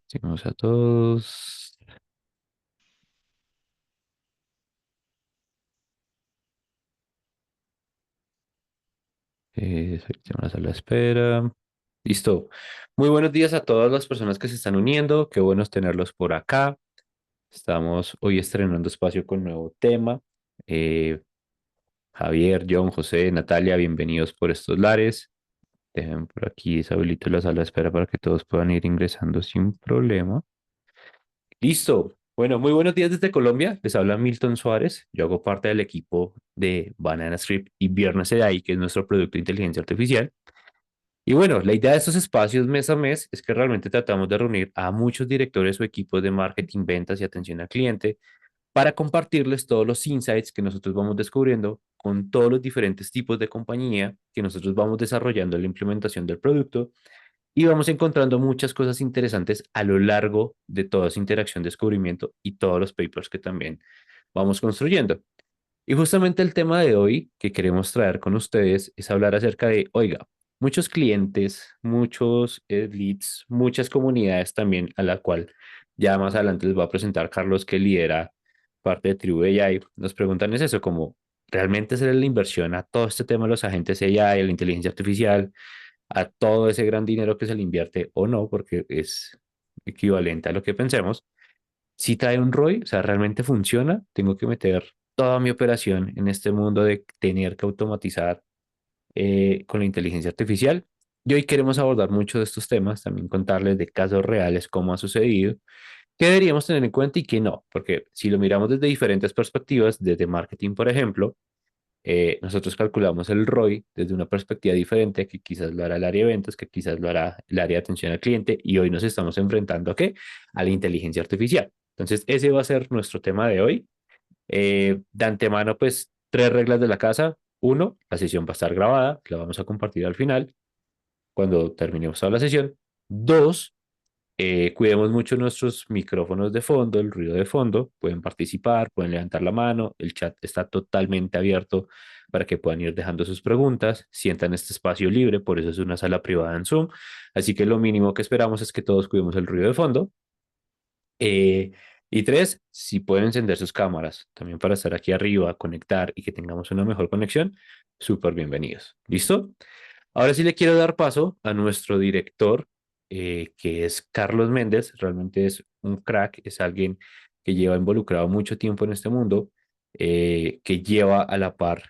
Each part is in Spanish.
Seguimos a todos. Seleccionamos la sala de espera. Listo. Muy buenos días a todas las personas que se están uniendo. Qué buenos tenerlos por acá. Estamos hoy estrenando espacio con nuevo tema. Eh, Javier, John, José, Natalia, bienvenidos por estos lares. Dejen por aquí deshabilito la sala de espera para que todos puedan ir ingresando sin problema. Listo. Bueno, muy buenos días desde Colombia. Les habla Milton Suárez. Yo hago parte del equipo de Banana Script y Viernes AI, que es nuestro producto de inteligencia artificial. Y bueno, la idea de estos espacios mes a mes es que realmente tratamos de reunir a muchos directores o equipos de marketing, ventas y atención al cliente para compartirles todos los insights que nosotros vamos descubriendo con todos los diferentes tipos de compañía que nosotros vamos desarrollando en la implementación del producto y vamos encontrando muchas cosas interesantes a lo largo de toda esa interacción, descubrimiento y todos los papers que también vamos construyendo. Y justamente el tema de hoy que queremos traer con ustedes es hablar acerca de, oiga, muchos clientes, muchos leads, muchas comunidades también a la cual ya más adelante les va a presentar Carlos que lidera parte de Tribu AI, nos preguntan es eso, como realmente hacer la inversión a todo este tema de los agentes AI, a la inteligencia artificial, a todo ese gran dinero que se le invierte o no, porque es equivalente a lo que pensemos. Si trae un ROI, o sea, realmente funciona, tengo que meter toda mi operación en este mundo de tener que automatizar con la inteligencia artificial. Y hoy queremos abordar mucho de estos temas, también contarles de casos reales, cómo ha sucedido, qué deberíamos tener en cuenta y qué no, porque si lo miramos desde diferentes perspectivas, desde marketing, por ejemplo, nosotros calculamos el ROI desde una perspectiva diferente, que quizás lo hará el área de ventas, que quizás lo hará el área de atención al cliente, y hoy nos estamos enfrentando ¿a qué? A la inteligencia artificial. Entonces, ese va a ser nuestro tema de hoy. De antemano, pues, tres reglas de la casa. Uno, la sesión va a estar grabada, la vamos a compartir al final, cuando terminemos toda la sesión. Dos, cuidemos mucho nuestros micrófonos de fondo, el ruido de fondo. Pueden participar, pueden levantar la mano. El chat está totalmente abierto para que puedan ir dejando sus preguntas. Sientan este espacio libre, por eso es una sala privada en Zoom. Así que lo mínimo que esperamos es que todos cuidemos el ruido de fondo. Eh, y tres, si pueden encender sus cámaras también para estar aquí arriba, conectar y que tengamos una mejor conexión, súper bienvenidos. ¿Listo? Ahora sí le quiero dar paso a nuestro director, que es Carlos Méndez. Realmente es un crack, es alguien que lleva involucrado mucho tiempo en este mundo, que lleva a la par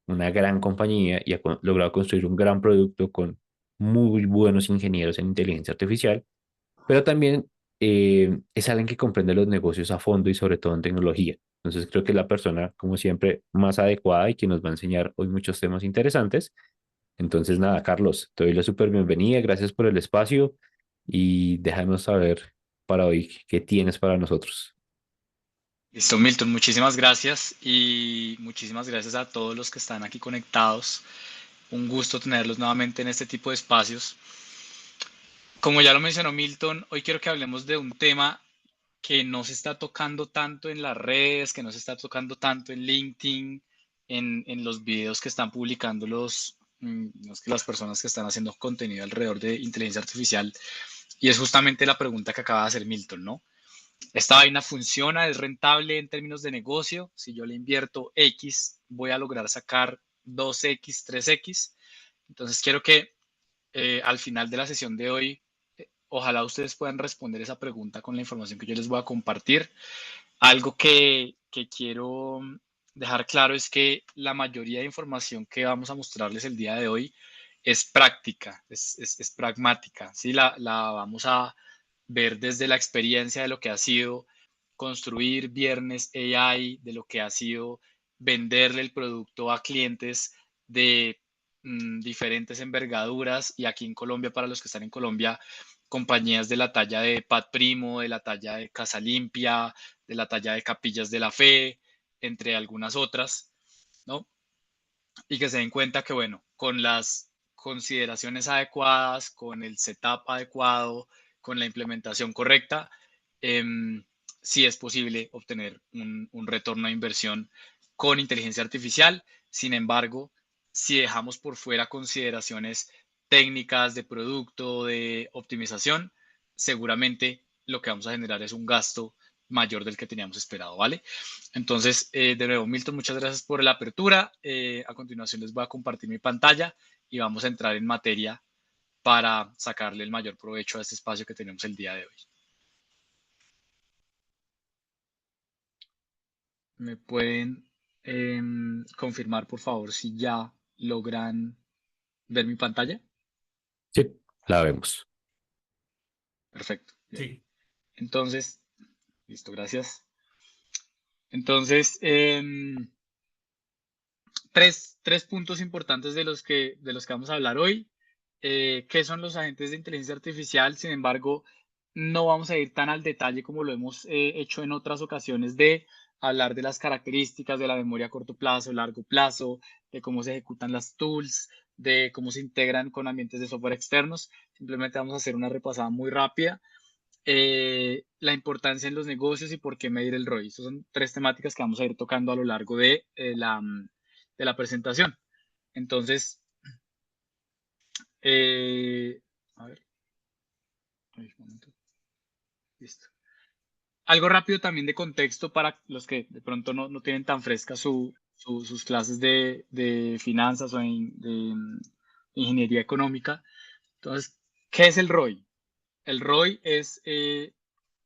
una gran compañía y ha logrado construir un gran producto con muy buenos ingenieros en inteligencia artificial, pero también es alguien que comprende los negocios a fondo y sobre todo en tecnología. Entonces creo que es la persona, como siempre, más adecuada y que nos va a enseñar hoy muchos temas interesantes. Entonces, nada, Carlos, te doy la súper bienvenida, gracias por el espacio y déjanos saber para hoy qué tienes para nosotros. Listo, Milton, muchísimas gracias y muchísimas gracias a todos los que están aquí conectados. Un gusto tenerlos nuevamente en este tipo de espacios. Como ya lo mencionó Milton, hoy quiero que hablemos de un tema que no se está tocando tanto en las redes, que no se está tocando tanto en LinkedIn, en los videos que están publicando las personas que están haciendo contenido alrededor de inteligencia artificial. Y es justamente la pregunta que acaba de hacer Milton, ¿no? Esta vaina funciona, es rentable en términos de negocio. Si yo le invierto X, voy a lograr sacar 2X, 3X. Entonces quiero que al final de la sesión de hoy, ojalá ustedes puedan responder esa pregunta con la información que yo les voy a compartir. Algo que quiero dejar claro es que la mayoría de información que vamos a mostrarles el día de hoy es práctica, es pragmática, ¿sí? La vamos a ver desde la experiencia de lo que ha sido construir Viernes AI, de lo que ha sido venderle el producto a clientes de diferentes envergaduras y aquí en Colombia, para los que están en Colombia, compañías de la talla de Pat Primo, de la talla de Casa Limpia, de la talla de Capillas de la Fe, entre algunas otras, ¿no? Y que se den cuenta que, bueno, con las consideraciones adecuadas, con el setup adecuado, con la implementación correcta, eh, sí es posible obtener un retorno de inversión con inteligencia artificial. Sin embargo, si dejamos por fuera consideraciones técnicas de producto, de optimización, seguramente lo que vamos a generar es un gasto mayor del que teníamos esperado, ¿vale? Entonces, de nuevo, Milton, muchas gracias por la apertura. A continuación les voy a compartir mi pantalla y vamos a entrar en materia para sacarle el mayor provecho a este espacio que tenemos el día de hoy. ¿Me pueden confirmar, por favor, si ya logran ver mi pantalla? Sí, la vemos. Perfecto. Bien. Sí. Entonces, listo, gracias. Entonces, tres puntos importantes de los que vamos a hablar hoy. ¿Qué son los agentes de inteligencia artificial? Sin embargo, no vamos a ir tan al detalle como lo hemos hecho en otras ocasiones de hablar de las características de la memoria a corto plazo, largo plazo, de cómo se ejecutan las tools, de cómo se integran con ambientes de software externos. Simplemente vamos a hacer una repasada muy rápida. La importancia en los negocios y por qué medir el ROI. Estas son tres temáticas que vamos a ir tocando a lo largo de la presentación. Entonces, a ver. Ay, un momento. Listo. Algo rápido también de contexto para los que de pronto no tienen tan frescas sus clases de finanzas o de ingeniería económica. Entonces, ¿qué es el ROI? El ROI es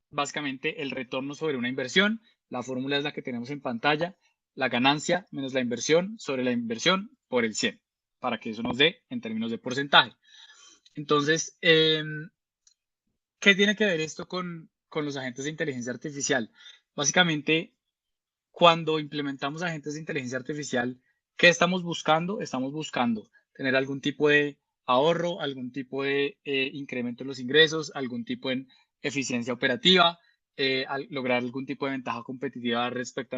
básicamente el retorno sobre una inversión. La fórmula es la que tenemos en pantalla. La ganancia menos la inversión sobre la inversión por el 100, para que eso nos dé en términos de porcentaje. Entonces, ¿qué tiene que ver esto con los agentes de inteligencia artificial? Básicamente, cuando implementamos agentes de inteligencia artificial, ¿qué estamos buscando? Estamos buscando tener algún tipo de ahorro, algún tipo de incremento en los ingresos, algún tipo de eficiencia operativa, lograr algún tipo de ventaja competitiva respecto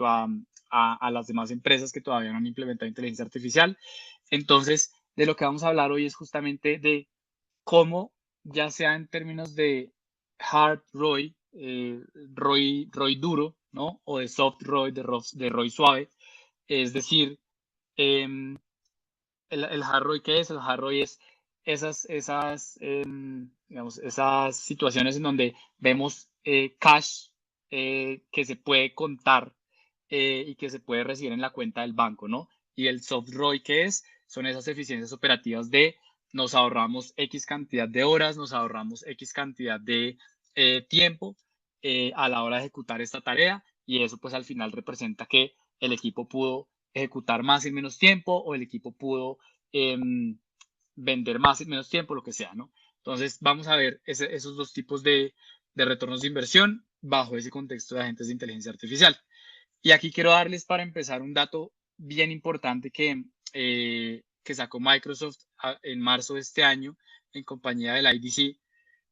a las demás empresas que todavía no han implementado inteligencia artificial. Entonces, de lo que vamos a hablar hoy es justamente de cómo, ya sea en términos de hard ROI, ROI duro, ¿no? O de soft ROI, de ROI suave. Es decir, em, el hard ROI, ¿qué es? El hard ROI es digamos, esas situaciones en donde vemos cash que se puede contar y que se puede recibir en la cuenta del banco, ¿no? Y el soft ROI, ¿qué es? Son esas eficiencias operativas de nos ahorramos X cantidad de horas, nos ahorramos X cantidad de tiempo a la hora de ejecutar esta tarea y eso pues al final representa que el equipo pudo ejecutar más en menos tiempo o el equipo pudo vender más en menos tiempo, lo que sea, ¿no? Entonces vamos a ver esos dos tipos de retornos de inversión bajo ese contexto de agentes de inteligencia artificial. Y aquí quiero darles para empezar un dato bien importante que sacó Microsoft en marzo de este año en compañía del IDC,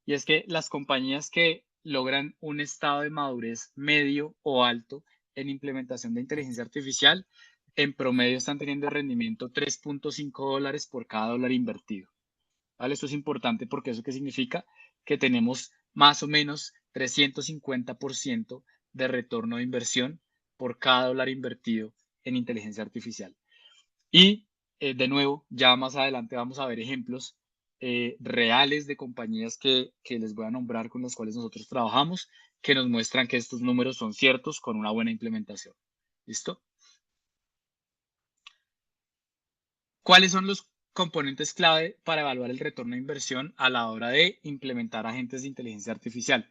y es que las compañías que logran un estado de madurez medio o alto en implementación de inteligencia artificial, en promedio están teniendo rendimiento $3.5 por cada dólar invertido. ¿Vale? Esto es importante porque eso qué significa que tenemos más o menos 350% de retorno de inversión por cada dólar invertido en inteligencia artificial. Y de nuevo, ya más adelante vamos a ver ejemplos reales de compañías que les voy a nombrar con las cuales nosotros trabajamos, que nos muestran que estos números son ciertos con una buena implementación. ¿Listo? ¿Cuáles son los componentes clave para evaluar el retorno de inversión a la hora de implementar agentes de inteligencia artificial?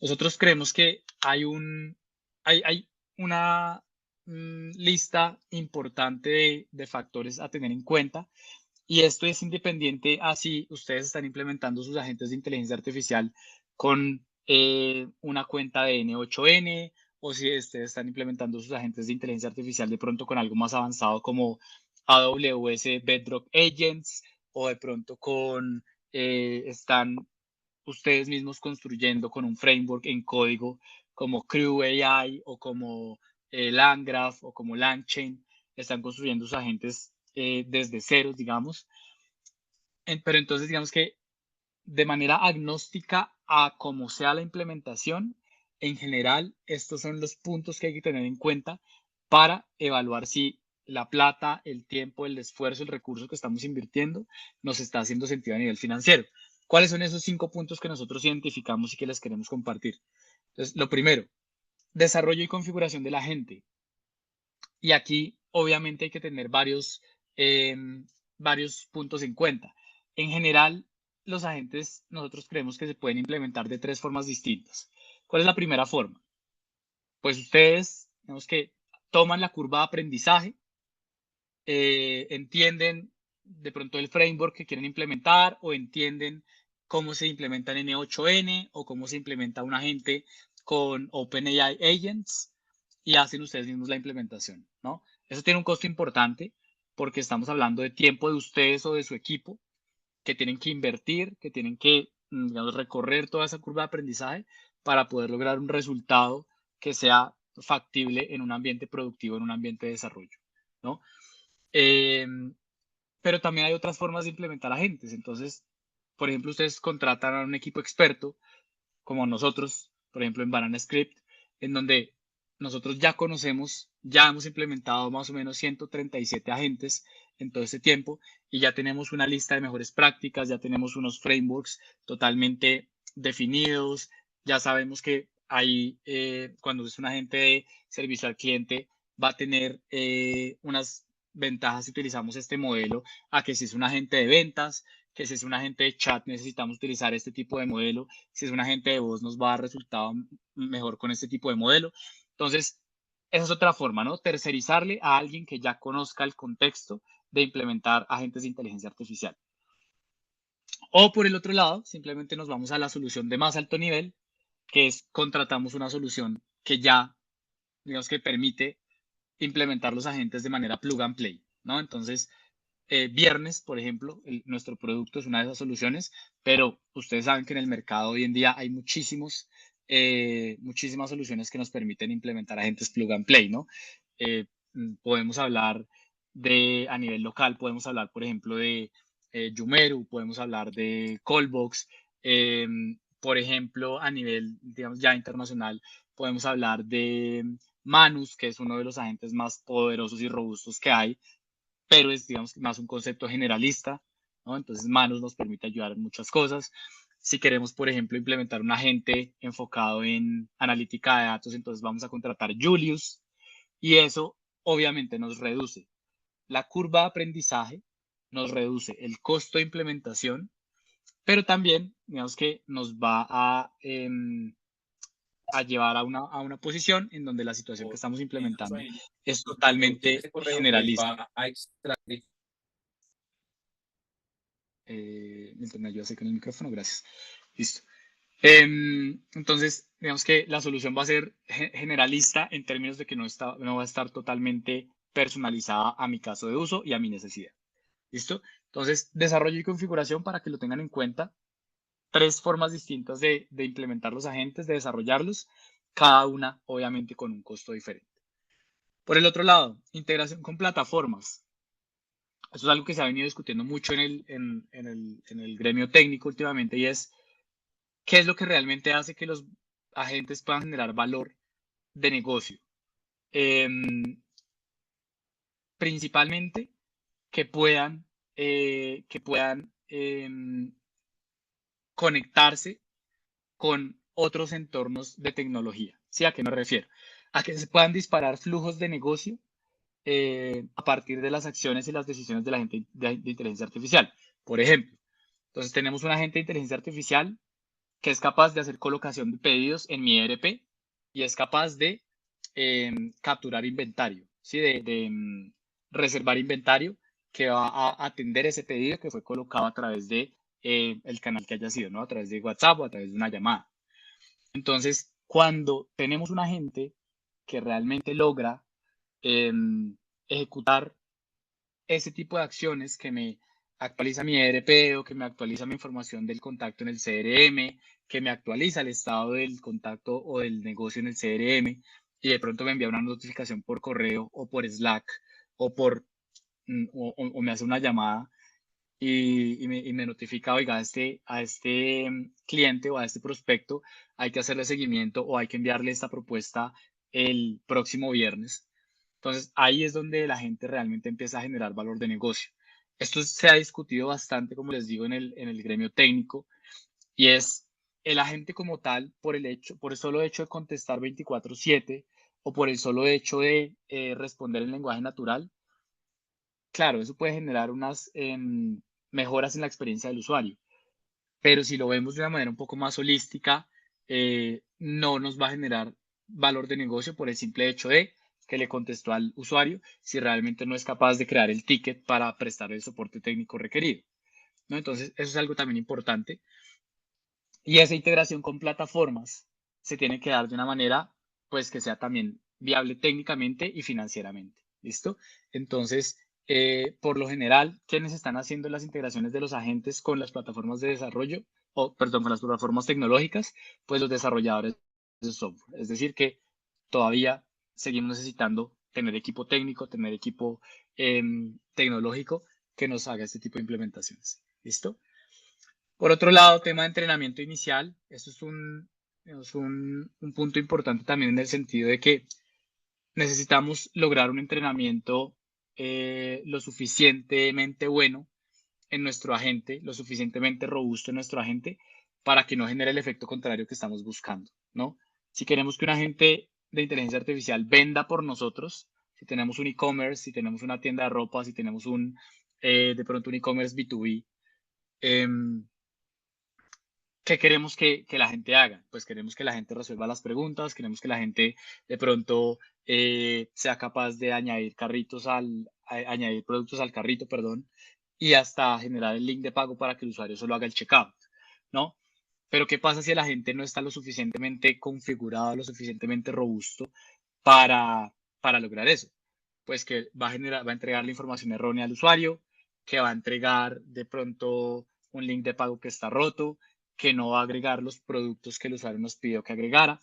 Nosotros creemos que hay una lista importante de factores a tener en cuenta, y esto es independiente a si ustedes están implementando sus agentes de inteligencia artificial con una cuenta de N8N o si ustedes están implementando sus agentes de inteligencia artificial de pronto con algo más avanzado como AWS Bedrock Agents, o de pronto están ustedes mismos construyendo con un framework en código como Crew AI o como LangGraph o como LangChain. Están construyendo sus agentes desde cero, digamos. Pero entonces, digamos que de manera agnóstica a cómo sea la implementación, en general, estos son los puntos que hay que tener en cuenta para evaluar si la plata, el tiempo, el esfuerzo, el recurso que estamos invirtiendo nos está haciendo sentido a nivel financiero. ¿Cuáles son esos 5 puntos que nosotros identificamos y que les queremos compartir? Entonces, lo primero, desarrollo y configuración de la gente. Y aquí, obviamente, hay que tener varios puntos en cuenta. En general, los agentes, nosotros creemos que se pueden implementar de 3 formas distintas. ¿Cuál es la primera forma? Pues ustedes, digamos que toman la curva de aprendizaje, entienden de pronto el framework que quieren implementar o entienden cómo se implementa en N8N o cómo se implementa un agente con OpenAI Agents y hacen ustedes mismos la implementación, ¿no? Eso tiene un costo importante porque estamos hablando de tiempo de ustedes o de su equipo que tienen que invertir, que tienen que, digamos, recorrer toda esa curva de aprendizaje para poder lograr un resultado que sea factible en un ambiente productivo, en un ambiente de desarrollo, ¿no? Eh, pero también hay otras formas de implementar agentes. Entonces, por ejemplo, ustedes contratan a un equipo experto, como nosotros, por ejemplo, en Banana Script, en donde nosotros ya conocemos, ya hemos implementado más o menos 137 agentes en todo este tiempo y ya tenemos una lista de mejores prácticas, ya tenemos unos frameworks totalmente definidos, ya sabemos que ahí, cuando es un agente de servicio al cliente, va a tener unas ventajas si utilizamos este modelo a que si es un agente de ventas, que si es un agente de chat necesitamos utilizar este tipo de modelo, si es un agente de voz nos va a dar resultado mejor con este tipo de modelo. Entonces, esa es otra forma, ¿no? Tercerizarle a alguien que ya conozca el contexto de implementar agentes de inteligencia artificial. O por el otro lado, simplemente nos vamos a la solución de más alto nivel, que es contratamos una solución que ya, digamos que permite implementar los agentes de manera plug and play, ¿no? Entonces, Viernes, por ejemplo, nuestro producto es una de esas soluciones, pero ustedes saben que en el mercado hoy en día hay muchísimas soluciones que nos permiten implementar agentes plug and play, ¿no? Eh, Podemos hablar a nivel local, podemos hablar, por ejemplo, de Yumeru, podemos hablar de Callbox, por ejemplo, a nivel, digamos, ya internacional, podemos hablar de Manus, que es uno de los agentes más poderosos y robustos que hay, pero es, digamos, más un concepto generalista, ¿no? Entonces, Manus nos permite ayudar en muchas cosas. Si queremos, por ejemplo, implementar un agente enfocado en analítica de datos, entonces vamos a contratar Julius y eso obviamente nos reduce la curva de aprendizaje, nos reduce el costo de implementación, pero también, digamos que nos va a llevar a una posición en donde la situación que estamos implementando es totalmente generalista. Mientras me ayudas con el micrófono, gracias. Listo. Entonces, digamos que la solución va a ser generalista en términos de que no va a estar totalmente personalizada a mi caso de uso y a mi necesidad. ¿Listo? Entonces, desarrollo y configuración para que lo tengan en cuenta. 3 formas distintas de implementar los agentes, de desarrollarlos, cada una obviamente con un costo diferente. Por el otro lado, integración con plataformas. Eso es algo que se ha venido discutiendo mucho en el gremio técnico últimamente y es qué es lo que realmente hace que los agentes puedan generar valor de negocio. Principalmente que puedan conectarse con otros entornos de tecnología. ¿Sí? ¿A qué me refiero? A que se puedan disparar flujos de negocio a partir de las acciones y las decisiones de la gente de inteligencia artificial. Por ejemplo, entonces tenemos un agente de inteligencia artificial que es capaz de hacer colocación de pedidos en mi ERP y es capaz de capturar inventario, ¿sí? de reservar inventario que va a atender ese pedido que fue colocado a través de el canal que haya sido, ¿no? A través de WhatsApp o a través de una llamada. Entonces, cuando tenemos un agente que realmente logra eh, ejecutar ese tipo de acciones que me actualiza mi ERP o que me actualiza mi información del contacto en el CRM, que me actualiza el estado del contacto o del negocio en el CRM y de pronto me envía una notificación por correo o por Slack o o me hace una llamada y me notifica, oiga, a este cliente o a este prospecto hay que hacerle seguimiento o hay que enviarle esta propuesta el próximo viernes. Entonces, ahí es donde la gente realmente empieza a generar valor de negocio. Esto se ha discutido bastante, como les digo, en el gremio técnico, y es el agente como tal, por el solo hecho de contestar 24/7 o por el solo hecho de responder en lenguaje natural. Claro, eso puede generar unas mejoras en la experiencia del usuario, pero si lo vemos de una manera un poco más holística, no nos va a generar valor de negocio por el simple hecho de que le contestó al usuario si realmente no es capaz de crear el ticket para prestar el soporte técnico requerido, ¿no? Entonces, eso es algo también importante. Y esa integración con plataformas se tiene que dar de una manera, pues, que sea también viable técnicamente y financieramente. ¿Listo? Entonces, por lo general, ¿quiénes están haciendo las integraciones de los agentes con las plataformas de desarrollo? O, perdón, con las plataformas tecnológicas, pues los desarrolladores de software. Es decir, que todavía seguimos necesitando tener equipo técnico, tener equipo tecnológico que nos haga este tipo de implementaciones. ¿Listo? Por otro lado, tema de entrenamiento inicial, esto es un punto importante también en el sentido de que necesitamos lograr un entrenamiento lo suficientemente bueno en nuestro agente, lo suficientemente robusto en nuestro agente para que no genere el efecto contrario que estamos buscando, ¿no? Si queremos que un agente de inteligencia artificial venda por nosotros, si tenemos un e-commerce, si tenemos una tienda de ropa, si tenemos de pronto un e-commerce B2B, ¿qué queremos que la gente haga? Pues queremos que la gente resuelva las preguntas, queremos que la gente de pronto sea capaz de añadir productos al carrito, perdón, y hasta generar el link de pago para que el usuario solo haga el checkout, ¿no? Pero ¿qué pasa si la gente no está lo suficientemente configurado, lo suficientemente robusto para lograr eso? Pues que va a entregar la información errónea al usuario, que va a entregar de pronto un link de pago que está roto, que no va a agregar los productos que el usuario nos pidió que agregara.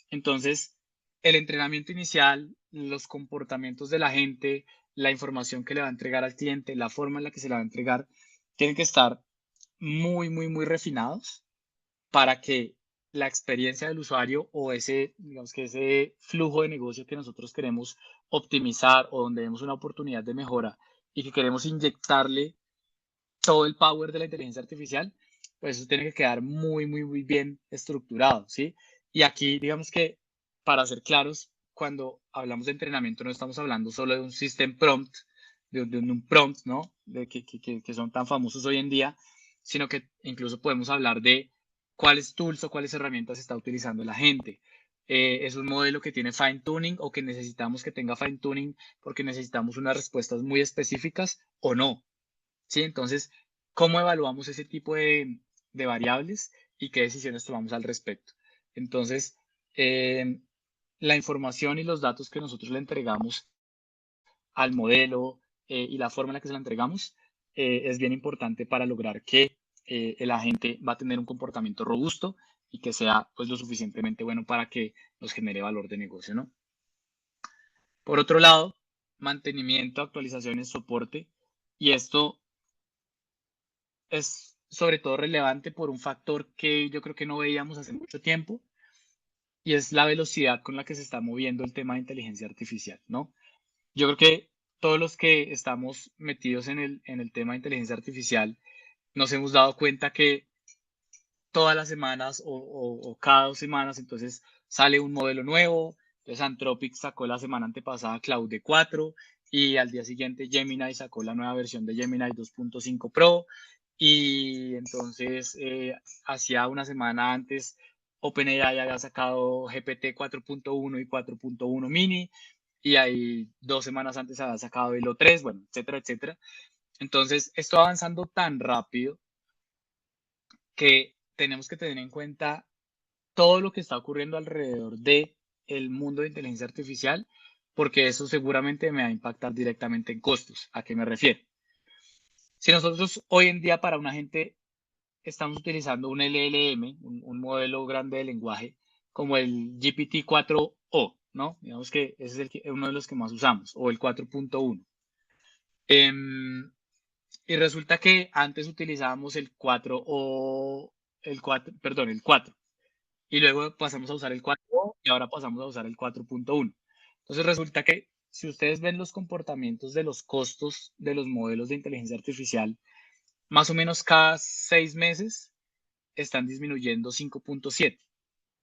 Entonces, el entrenamiento inicial, los comportamientos de la gente, la información que le va a entregar al cliente, la forma en la que se la va a entregar, tienen que estar muy, muy, muy refinados para que la experiencia del usuario o digamos que ese flujo de negocio que nosotros queremos optimizar o donde vemos una oportunidad de mejora y que queremos inyectarle todo el power de la inteligencia artificial, pues eso tiene que quedar muy, muy, muy bien estructurado, ¿sí? Y aquí, digamos que, para ser claros, cuando hablamos de entrenamiento no estamos hablando solo de un system prompt, de un prompt, ¿no? Que son tan famosos hoy en día, sino que incluso podemos hablar de cuáles tools o cuáles herramientas está utilizando la gente. Es un modelo que tiene fine tuning o que necesitamos que tenga fine tuning porque necesitamos unas respuestas muy específicas o no. ¿Sí? Entonces, ¿cómo evaluamos ese tipo de variables y qué decisiones tomamos al respecto? Entonces, eh, la información y los datos que nosotros le entregamos al modelo y la forma en la que se la entregamos es bien importante para lograr que el agente va a tener un comportamiento robusto y que sea pues lo suficientemente bueno para que nos genere valor de negocio, ¿no? Por otro lado, mantenimiento, actualizaciones, soporte. Y esto es sobre todo relevante por un factor que yo creo que no veíamos hace mucho tiempo y es la velocidad con la que se está moviendo el tema de inteligencia artificial, ¿no? Yo creo que todos los que estamos metidos en el tema de inteligencia artificial nos hemos dado cuenta que todas las semanas o cada 2 semanas entonces sale un modelo nuevo. Entonces Anthropic sacó la semana antepasada Claude 4 y al día siguiente Gemini sacó la nueva versión de Gemini 2.5 Pro y entonces hacía una semana antes OpenAI había sacado GPT 4.1 y 4.1 mini y ahí 2 semanas antes había sacado Hilo 3, bueno, etcétera, etcétera. Entonces esto va avanzando tan rápido que tenemos que tener en cuenta todo lo que está ocurriendo alrededor de el mundo de inteligencia artificial, porque eso seguramente me va a impactar directamente en costos. ¿A qué me refiero? Si nosotros hoy en día para una gente estamos utilizando un LLM, un modelo grande de lenguaje, como el GPT-4o, ¿no? Digamos que ese es uno de los que más usamos, o el 4.1. Y resulta que antes utilizábamos el 4 o el 4, perdón, el 4 y luego pasamos a usar el 4 y ahora pasamos a usar el 4.1. Entonces resulta que si ustedes ven los comportamientos de los costos de los modelos de inteligencia artificial, más o menos cada 6 meses están disminuyendo 5.7,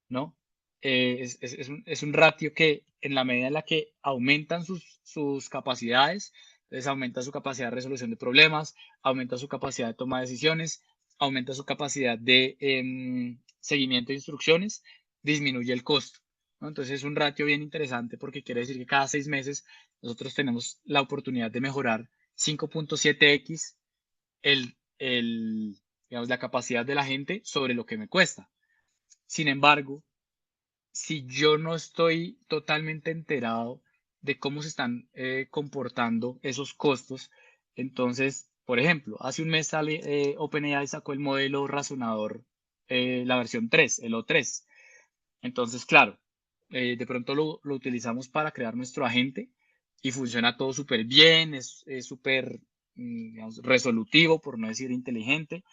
¿no? Es un ratio que en la medida en la que aumentan sus capacidades, entonces aumenta su capacidad de resolución de problemas, aumenta su capacidad de toma de decisiones, aumenta su capacidad de seguimiento de instrucciones, disminuye el costo, ¿no? Entonces es un ratio bien interesante porque quiere decir que cada 6 meses nosotros tenemos la oportunidad de mejorar 5.7x digamos, la capacidad de la gente sobre lo que me cuesta. Sin embargo, si yo no estoy totalmente enterado de cómo se están comportando esos costos, entonces, por ejemplo, hace un mes OpenAI sacó el modelo razonador, la versión 3, el O3. Entonces, claro, de pronto lo utilizamos para crear nuestro agente y funciona todo súper bien, es súper digamos, resolutivo, por no decir inteligente,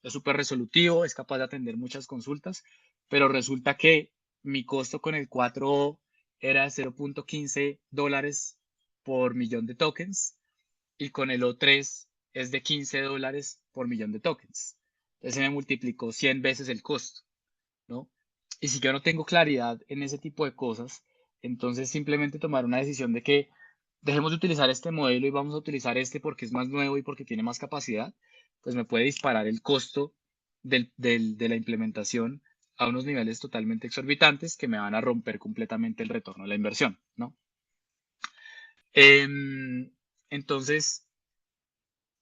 es súper resolutivo, es capaz de atender muchas consultas, pero resulta que mi costo con el 4O era de $0.15 por millón de tokens y con el O3 es de $15 por millón de tokens. Entonces se me multiplicó 100 veces el costo, ¿no? Y si yo no tengo claridad en ese tipo de cosas, entonces simplemente tomar una decisión de que dejemos de utilizar este modelo y vamos a utilizar este porque es más nuevo y porque tiene más capacidad, pues me puede disparar el costo de la implementación a unos niveles totalmente exorbitantes que me van a romper completamente el retorno de la inversión, ¿no? Em, entonces,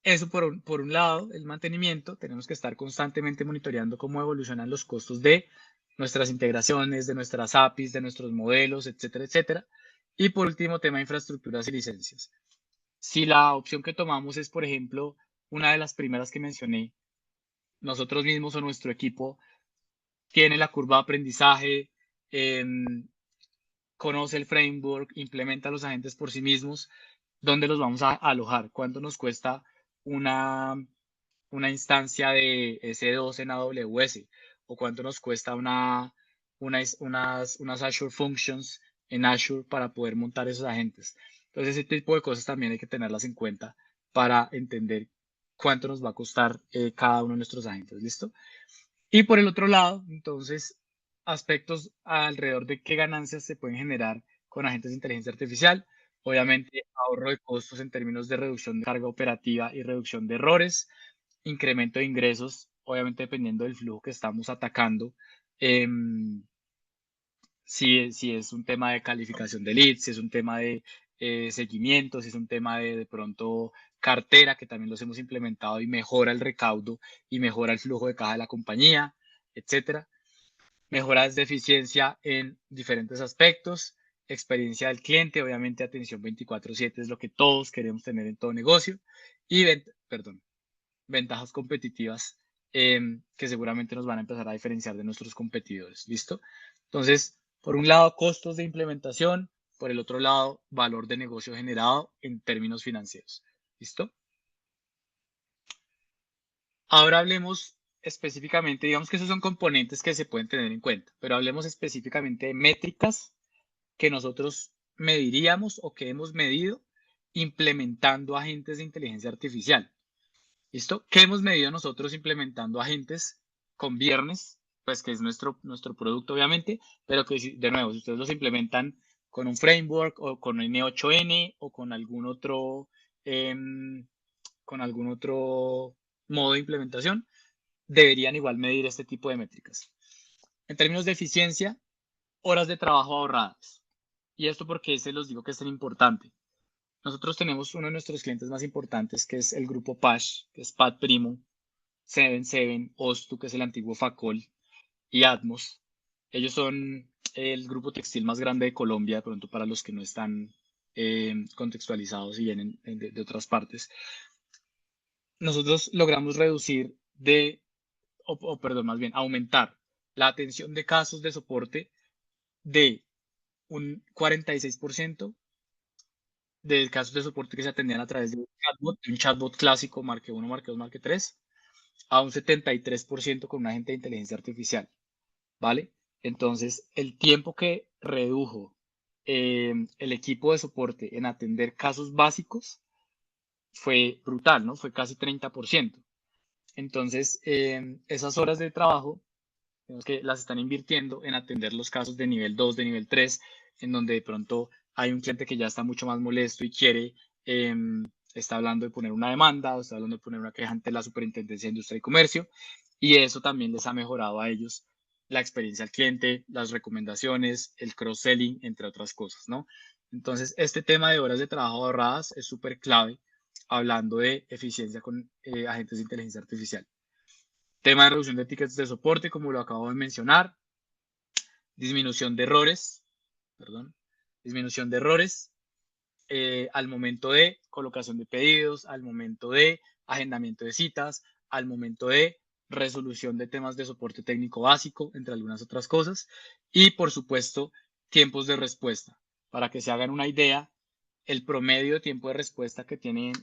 eso por un lado, el mantenimiento, tenemos que estar constantemente monitoreando cómo evolucionan los costos de nuestras integraciones, de nuestras APIs, de nuestros modelos, etcétera, etcétera. Y por último, tema de infraestructuras y licencias. Si la opción que tomamos es, por ejemplo, una de las primeras que mencioné, nosotros mismos o nuestro equipo tiene la curva de aprendizaje, conoce el framework, implementa los agentes por sí mismos, ¿dónde los vamos a alojar? ¿Cuánto nos cuesta una, una instancia de S2 en AWS? ¿O cuánto nos cuesta unas Azure Functions en Azure para poder montar esos agentes? Entonces, ese tipo de cosas también hay que tenerlas en cuenta para entender cuánto nos va a costar cada uno de nuestros agentes. ¿Listo? Y por el otro lado, entonces, aspectos alrededor de qué ganancias se pueden generar con agentes de inteligencia artificial. Obviamente, ahorro de costos en términos de reducción de carga operativa y reducción de errores, incremento de ingresos, obviamente dependiendo del flujo que estamos atacando. Si es un tema de calificación de leads, si es un tema de seguimiento, si es un tema de pronto cartera, que también los hemos implementado y mejora el recaudo y mejora el flujo de caja de la compañía, etcétera. Mejoras de eficiencia en diferentes aspectos, experiencia del cliente, obviamente atención 24/7 es lo que todos queremos tener en todo negocio y ventajas competitivas que seguramente nos van a empezar a diferenciar de nuestros competidores. ¿Listo? Entonces, por un lado, costos de implementación, por el otro lado, valor de negocio generado en términos financieros. ¿Listo? Ahora hablemos específicamente, digamos que esos son componentes que se pueden tener en cuenta, pero hablemos específicamente de métricas que nosotros mediríamos o que hemos medido implementando agentes de inteligencia artificial. ¿Listo? ¿Qué hemos medido nosotros implementando agentes con Viernes? Pues que es nuestro producto, obviamente, pero que, de nuevo, si ustedes los implementan con un framework o con N8N o con algún otro modo de implementación, deberían igual medir este tipo de métricas. En términos de eficiencia, horas de trabajo ahorradas. Y esto porque se los digo que es tan importante. Nosotros tenemos uno de nuestros clientes más importantes, que es el grupo PASH, que es Pat Primo, 77, Ostu, que es el antiguo Facol, y Atmos. Ellos son el grupo textil más grande de Colombia, de pronto para los que no están contextualizados y vienen de otras partes. Nosotros logramos reducir perdón, más bien, aumentar la atención de casos de soporte de un 46% de casos de soporte que se atendían a través de un chatbot clásico, Marque 1, Marque 2, Marque 3, a un 73% con un agente de inteligencia artificial, ¿vale? Entonces, el tiempo que redujo el equipo de soporte en atender casos básicos fue brutal, ¿no? Fue casi 30%. Entonces, esas horas de trabajo, digamos que las están invirtiendo en atender los casos de nivel 2, de nivel 3, en donde de pronto hay un cliente que ya está mucho más molesto y quiere, está hablando de poner una demanda o está hablando de poner una queja ante la Superintendencia de Industria y Comercio, y eso también les ha mejorado a ellos la experiencia al cliente, las recomendaciones, el cross-selling, entre otras cosas, ¿no? Entonces, este tema de horas de trabajo ahorradas es súper clave hablando de eficiencia con agentes de inteligencia artificial. Tema de reducción de tickets de soporte, como lo acabo de mencionar. Disminución de errores, perdón, disminución de errores al momento de colocación de pedidos, al momento de agendamiento de citas, al momento de resolución de temas de soporte técnico básico, entre algunas otras cosas. Y, por supuesto, tiempos de respuesta. Para que se hagan una idea, el promedio de tiempo de respuesta que tienen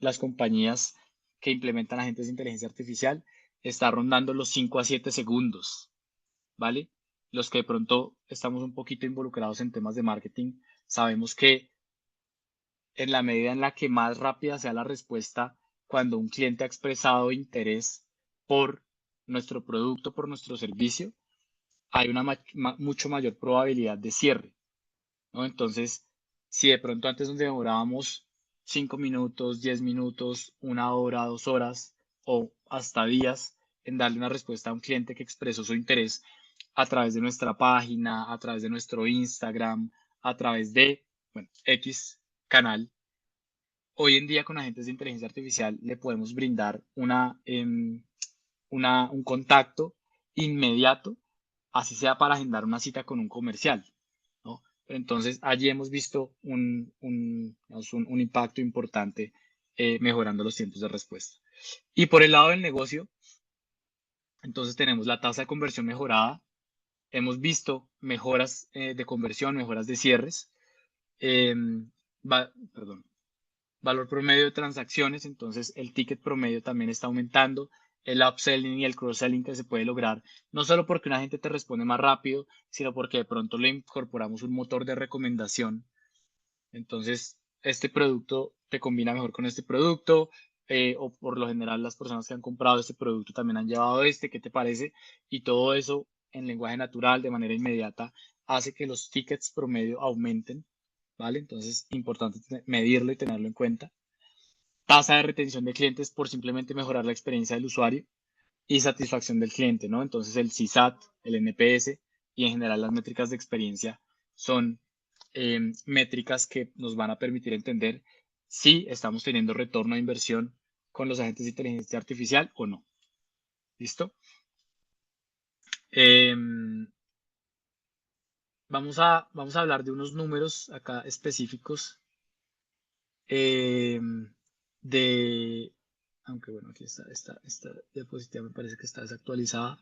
las compañías que implementan agentes de inteligencia artificial está rondando los 5 a 7 segundos, ¿vale? Los que de pronto estamos un poquito involucrados en temas de marketing, sabemos que en la medida en la que más rápida sea la respuesta cuando un cliente ha expresado interés por nuestro producto, por nuestro servicio, hay una mucho mayor probabilidad de cierre, ¿no? Entonces, si de pronto antes nos demorábamos 5 minutos, 10 minutos, una hora, 2 horas o hasta días en darle una respuesta a un cliente que expresó su interés a través de nuestra página, a través de nuestro Instagram, a través de, bueno, X canal, hoy en día con agentes de inteligencia artificial le podemos brindar un contacto inmediato, así sea para agendar una cita con un comercial, ¿no? Pero entonces allí hemos visto un impacto importante mejorando los tiempos de respuesta. Y por el lado del negocio, entonces tenemos la tasa de conversión mejorada, hemos visto mejoras de conversión, mejoras de cierres, eh, perdón, valor promedio de transacciones, entonces el ticket promedio también está aumentando, el upselling y el cross-selling que se puede lograr, no solo porque una gente te responde más rápido, sino porque de pronto le incorporamos un motor de recomendación. Entonces, este producto te combina mejor con este producto, o por lo general las personas que han comprado este producto también han llevado este, ¿qué te parece? Y todo eso en lenguaje natural, de manera inmediata, hace que los tickets promedio aumenten, ¿vale? Entonces, importante medirlo y tenerlo en cuenta. Tasa de retención de clientes por simplemente mejorar la experiencia del usuario y satisfacción del cliente, ¿no? Entonces el CSAT, el NPS y en general las métricas de experiencia son métricas que nos van a permitir entender si estamos teniendo retorno de inversión con los agentes de inteligencia artificial o no. ¿Listo? Eh, vamos a hablar de unos números acá específicos eh, de, aunque bueno, aquí está, esta diapositiva me parece que está desactualizada,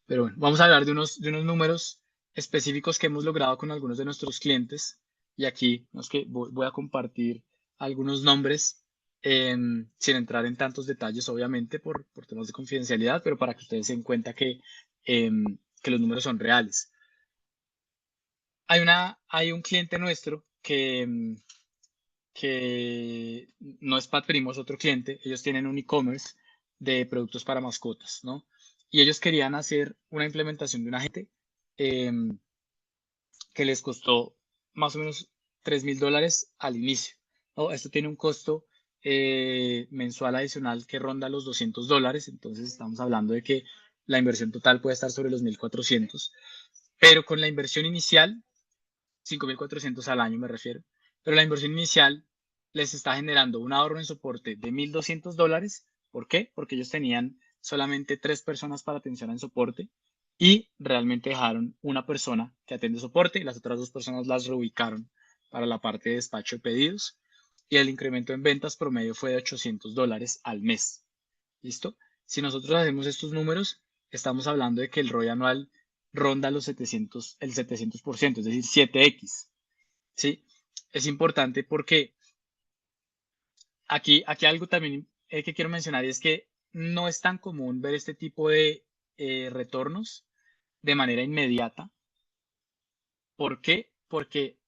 pero bueno, vamos a hablar de unos números específicos que hemos logrado con algunos de nuestros clientes y aquí que voy a compartir algunos nombres sin entrar en tantos detalles, obviamente, por temas de confidencialidad, pero para que ustedes se den cuenta que los números son reales. Hay un cliente nuestro que no es Patprimo, es otro cliente. Ellos tienen un e-commerce de productos para mascotas, ¿no? Y ellos querían hacer una implementación de un agente eh, que les costó más o menos $3.000 al inicio, ¿no? Esto tiene un costo mensual adicional que ronda los $200, entonces estamos hablando de que la inversión total puede estar sobre los 1.400, pero con la inversión inicial 5.400 al año me refiero, pero la inversión inicial les está generando un ahorro en soporte de $1.200. ¿Por qué? Porque ellos tenían solamente 3 personas para atención en soporte y realmente dejaron una persona que atiende soporte y las otras 2 personas las reubicaron para la parte de despacho de pedidos y el incremento en ventas promedio fue de $800 al mes. ¿Listo? Si nosotros hacemos estos números, estamos hablando de que el ROI anual ronda el 700%, es decir, 7x. ¿Sí? Es importante porque aquí algo también que quiero mencionar y es que no es tan común ver este tipo de retornos de manera inmediata. ¿Por qué? porque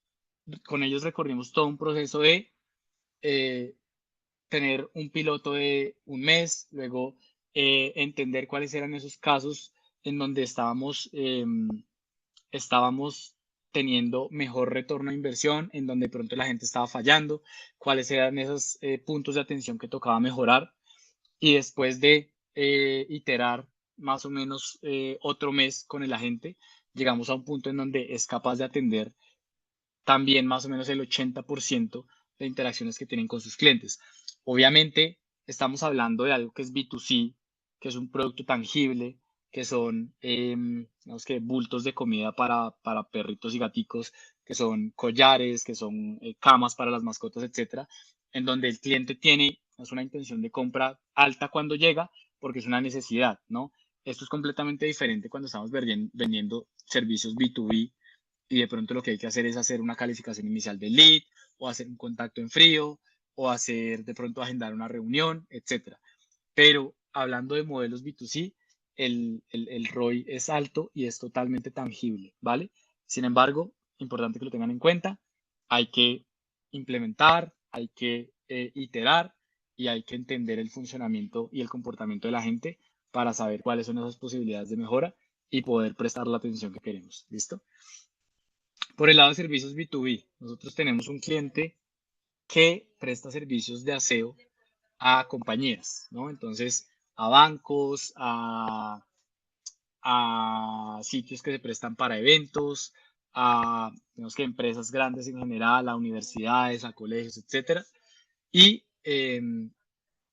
con ellos recorrimos todo un proceso de eh, tener un piloto de un mes, luego entender cuáles eran esos casos en donde estábamos teniendo mejor retorno a inversión, en donde pronto la gente estaba fallando, cuáles eran esos puntos de atención que tocaba mejorar y después de iterar más o menos otro mes con el agente, llegamos a un punto en donde es capaz de atender también más o menos el 80% de interacciones que tienen con sus clientes. Obviamente, estamos hablando de algo que es B2C, que es un producto tangible, que son, digamos que bultos de comida para perritos y gaticos, que son collares, que son camas para las mascotas, etcétera, en donde el cliente tiene es una intención de compra alta cuando llega, porque es una necesidad, ¿no? Esto es completamente diferente cuando estamos vendiendo servicios B2B y de pronto lo que hay que hacer es hacer una calificación inicial del lead o hacer un contacto en frío o hacer de pronto agendar una reunión, etcétera. Pero hablando de modelos B2C, el ROI es alto y es totalmente tangible, ¿vale? Sin embargo, importante que lo tengan en cuenta, hay que implementar, hay que iterar y hay que entender el funcionamiento y el comportamiento de la gente para saber cuáles son esas posibilidades de mejora y poder prestar la atención que queremos. ¿Listo? Por el lado de servicios B2B, nosotros tenemos un cliente que presta servicios de aseo a compañías, ¿no? Entonces, a bancos, a sitios que se prestan para eventos, a digamos que empresas grandes en general, a universidades, a colegios, etcétera. Y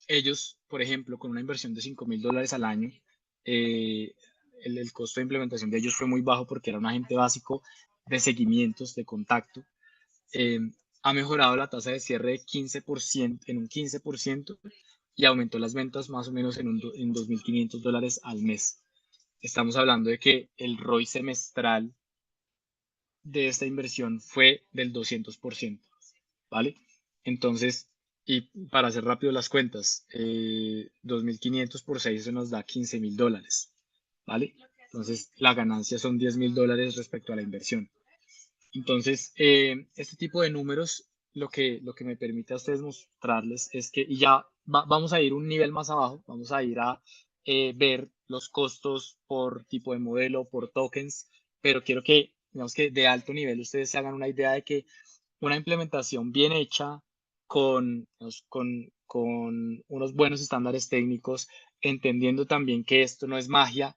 ellos, por ejemplo, con una inversión de $5,000 al año, eh, el costo de implementación de ellos fue muy bajo porque era un agente básico de seguimientos, de contacto. eh, ha mejorado la tasa de cierre de 15%, en un 15% y aumentó las ventas más o menos en $2,500 al mes. Estamos hablando de que el ROI semestral de esta inversión fue del 200%, ¿vale? Entonces, y para hacer rápido las cuentas, 2,500 por 6 eso nos da $15,000, ¿vale? Entonces, la ganancia son $10,000 respecto a la inversión. Entonces, este tipo de números lo que me permite a ustedes mostrarles es que, y ya vamos a ir un nivel más abajo, vamos a ir a ver los costos por tipo de modelo, por tokens, pero quiero que, digamos que de alto nivel ustedes se hagan una idea de que una implementación bien hecha con unos buenos estándares técnicos, entendiendo también que esto no es magia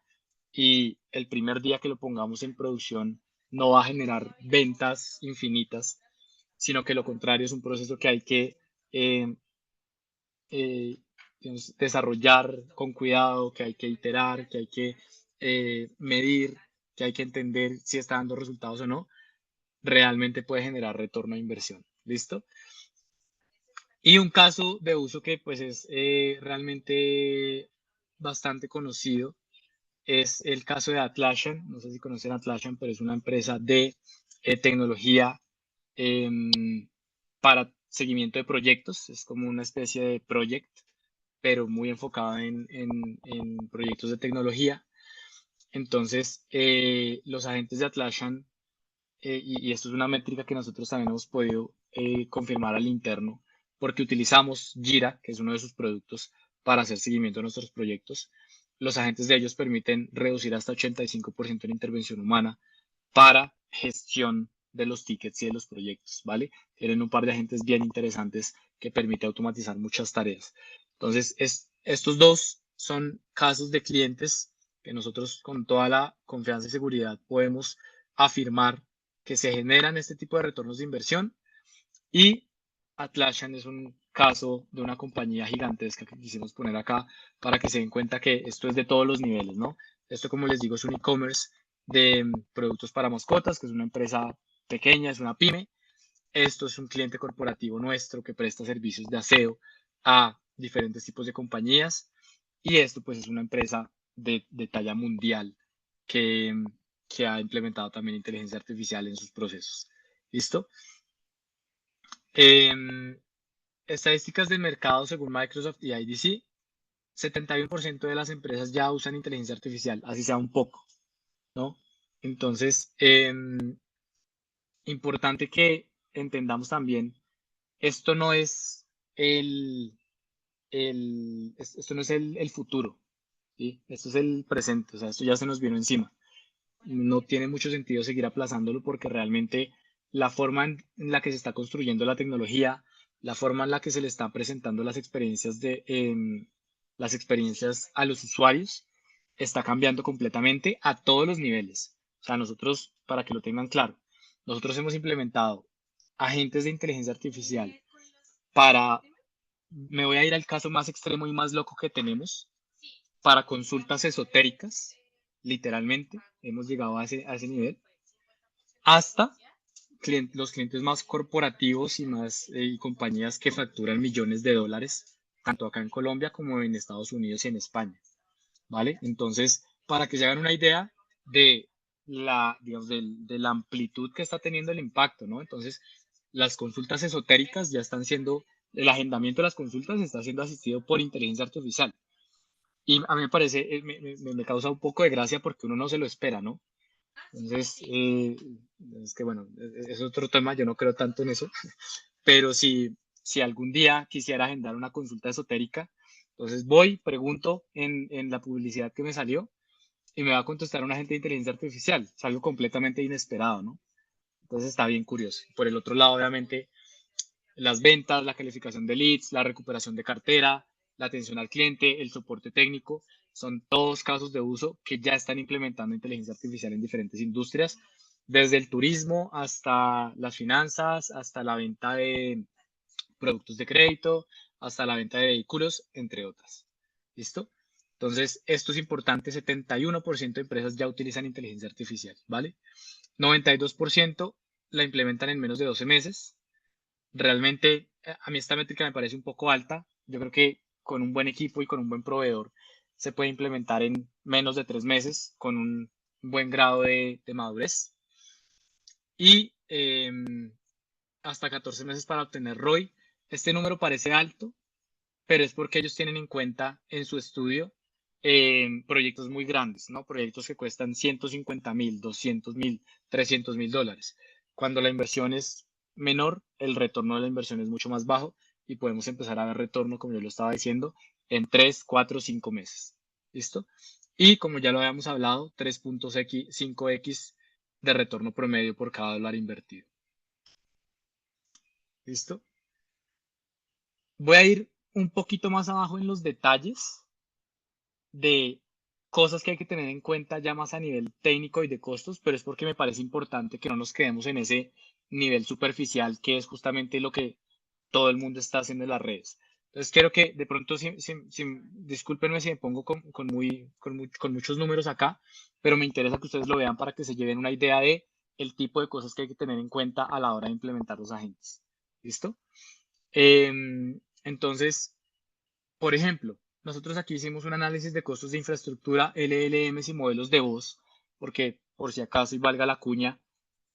y el primer día que lo pongamos en producción no va a generar ventas infinitas, sino que lo contrario es un proceso que hay que eh, eh, digamos, desarrollar con cuidado, que hay que iterar, que hay que medir, que hay que entender si está dando resultados o no, realmente puede generar retorno a inversión. ¿Listo? Y un caso de uso que pues es realmente bastante conocido es el caso de Atlassian. No sé si conocen Atlassian, pero es una empresa de tecnología para seguimiento de proyectos. Es como una especie de project, pero muy enfocado en proyectos de tecnología. Entonces, los agentes de Atlassian, y esto es una métrica que nosotros también hemos podido confirmar al interno, porque utilizamos Jira, que es uno de sus productos, para hacer seguimiento de nuestros proyectos. Los agentes de ellos permiten reducir hasta 85% la intervención humana para gestión de los tickets y de los proyectos, ¿vale? Tienen un par de agentes bien interesantes que permite automatizar muchas tareas. Entonces, estos dos son casos de clientes que nosotros con toda la confianza y seguridad podemos afirmar que se generan este tipo de retornos de inversión y Atlassian es un caso de una compañía gigantesca que quisimos poner acá para que se den cuenta que esto es de todos los niveles, ¿no? Esto, como les digo, es un e-commerce de productos para mascotas, que es una empresa pequeña, es una pyme. Esto es un cliente corporativo nuestro que presta servicios de aseo a diferentes tipos de compañías. Y esto pues es una empresa de talla mundial que, que ha implementado también inteligencia artificial en sus procesos. ¿Listo? Em, Estadísticas del mercado según Microsoft y IDC, 71% de las empresas ya usan inteligencia artificial, así sea un poco, ¿no? Entonces, Importante que entendamos también, esto no es esto no es el futuro, ¿sí? Esto es el presente, o sea, esto ya se nos vino encima. No tiene mucho sentido seguir aplazándolo porque realmente la forma en la que se está construyendo la tecnología, la forma en la que se le están presentando las experiencias a los usuarios, está cambiando completamente a todos los niveles. O sea, nosotros, para que lo tengan claro, nosotros hemos implementado agentes de inteligencia artificial para, me voy a ir al caso más extremo y más loco que tenemos, para consultas esotéricas, literalmente, hemos llegado a ese nivel, hasta los clientes más corporativos y más y compañías que facturan millones de dólares, tanto acá en Colombia como en Estados Unidos y en España, ¿vale? Entonces, para que se hagan una idea de digamos, de la amplitud que está teniendo el impacto, ¿no? Entonces, las consultas esotéricas ya están siendo, el agendamiento de las consultas está siendo asistido por inteligencia artificial. Y a mí me parece, me causa un poco de gracia porque uno no se lo espera, ¿no? Entonces, es que bueno, es otro tema, yo no creo tanto en eso, pero si algún día quisiera agendar una consulta esotérica, entonces voy, pregunto en la publicidad que me salió y me va a contestar un agente de inteligencia artificial, es algo completamente inesperado, ¿no? Entonces está bien curioso. Por el otro lado, obviamente, las ventas, la calificación de leads, la recuperación de cartera, la atención al cliente, el soporte técnico, son todos casos de uso que ya están implementando inteligencia artificial en diferentes industrias, desde el turismo hasta las finanzas, hasta la venta de productos de crédito, hasta la venta de vehículos, entre otras. ¿Listo? Entonces, esto es importante, 71% de empresas ya utilizan inteligencia artificial, ¿vale? 92% la implementan en menos de 12 meses, realmente a mí esta métrica me parece un poco alta. Yo creo que con un buen equipo y con un buen proveedor se puede implementar en menos de 3 meses con un buen grado de madurez. Y hasta 14 meses para obtener ROI. Este número parece alto, pero es porque ellos tienen en cuenta en su estudio proyectos muy grandes, ¿no? Proyectos que cuestan 150.000, 200.000, 300.000 dólares. Cuando la inversión es menor, el retorno de la inversión es mucho más bajo y podemos empezar a ver retorno, como yo lo estaba diciendo, en 3, 4, 5 meses. ¿Listo? Y como ya lo habíamos hablado, 3.5x de retorno promedio por cada dólar invertido. ¿Listo? Voy a ir un poquito más abajo en los detalles de cosas que hay que tener en cuenta ya más a nivel técnico y de costos, pero es porque me parece importante que no nos quedemos en ese nivel superficial que es justamente lo que todo el mundo está haciendo en las redes. Entonces quiero que de pronto, discúlpenme si me pongo con muchos números acá, pero me interesa que ustedes lo vean para que se lleven una idea de el tipo de cosas que hay que tener en cuenta a la hora de implementar los agentes. ¿Listo? Entonces, por ejemplo, nosotros aquí hicimos un análisis de costos de infraestructura, LLMs y modelos de voz, porque por si acaso y valga la cuña,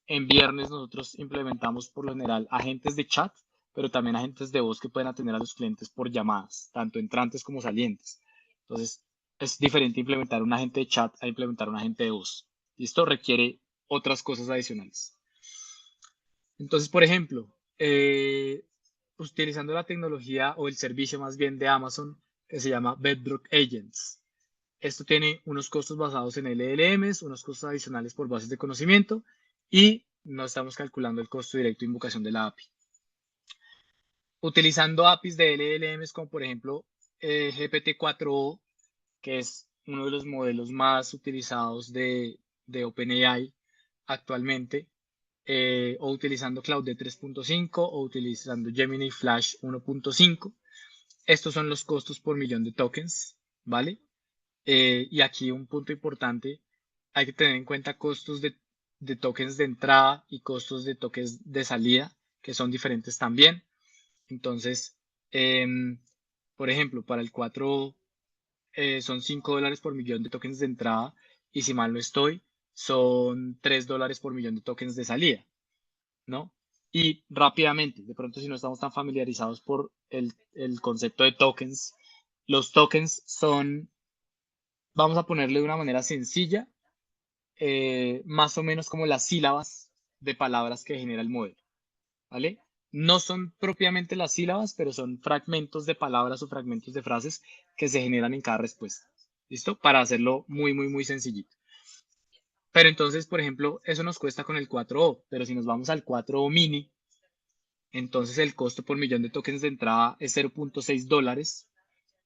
en viernes nosotros implementamos por lo general agentes de chat, pero también agentes de voz que pueden atender a los clientes por llamadas, tanto entrantes como salientes. Entonces, es diferente implementar un agente de chat a implementar un agente de voz. Y esto requiere otras cosas adicionales. Entonces, por ejemplo, utilizando la tecnología o el servicio más bien de Amazon que se llama Bedrock Agents. Esto tiene unos costos basados en LLMs, unos costos adicionales por bases de conocimiento y no estamos calculando el costo directo de invocación de la API. Utilizando APIs de LLMs como por ejemplo GPT-4o, que es uno de los modelos más utilizados de OpenAI actualmente, o utilizando Claude 3.5 o utilizando Gemini Flash 1.5. Estos son los costos por millón de tokens, ¿vale? Y aquí un punto importante, hay que tener en cuenta costos de tokens de entrada y costos de tokens de salida, que son diferentes también. Entonces, por ejemplo, para el 4 son $5 por millón de tokens de entrada y si mal no estoy, son $3 por millón de tokens de salida, ¿no? Y rápidamente, de pronto si no estamos tan familiarizados por el concepto de tokens, los tokens son, vamos a ponerle de una manera sencilla, más o menos como las sílabas de palabras que genera el modelo, ¿vale? No son propiamente las sílabas, pero son fragmentos de palabras o fragmentos de frases que se generan en cada respuesta. ¿Listo? Para hacerlo muy, muy, muy sencillito. Pero entonces, por ejemplo, eso nos cuesta con el 4O, pero si nos vamos al 4O mini, entonces el costo por millón de tokens de entrada es $0.6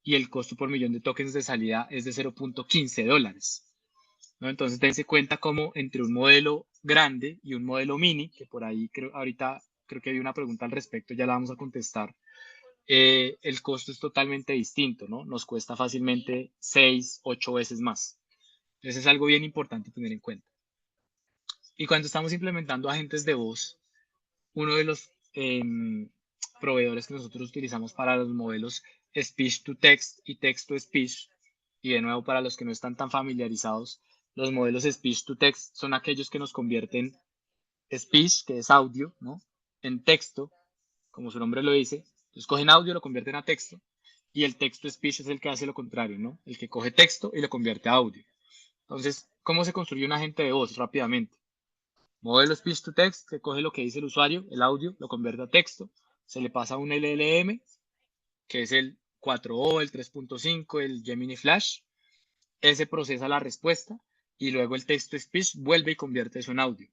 y el costo por millón de tokens de salida es de $0.15, ¿no? Entonces dense cuenta como entre un modelo grande y un modelo mini, que por ahí creo, ahorita creo que hay una pregunta al respecto, ya la vamos a contestar, el costo es totalmente distinto, ¿no? Nos cuesta fácilmente 6, 8 veces más. Entonces es algo bien importante tener en cuenta. Y cuando estamos implementando agentes de voz, uno de los proveedores que nosotros utilizamos para los modelos speech to text y text to speech, y de nuevo para los que no están tan familiarizados, los modelos speech to text son aquellos que nos convierten speech, que es audio, ¿no? En texto, como su nombre lo dice. Entonces cogen audio, lo convierten a texto, y el text to speech es el que hace lo contrario, ¿no? El que coge texto y lo convierte a audio. Entonces, ¿cómo se construye un agente de voz? Rápidamente. Modelo speech to text, que coge lo que dice el usuario, el audio, lo convierte a texto, se le pasa un LLM, que es el 4O, el 3.5, el Gemini Flash, ese procesa la respuesta y luego el text to speech vuelve y convierte eso en audio,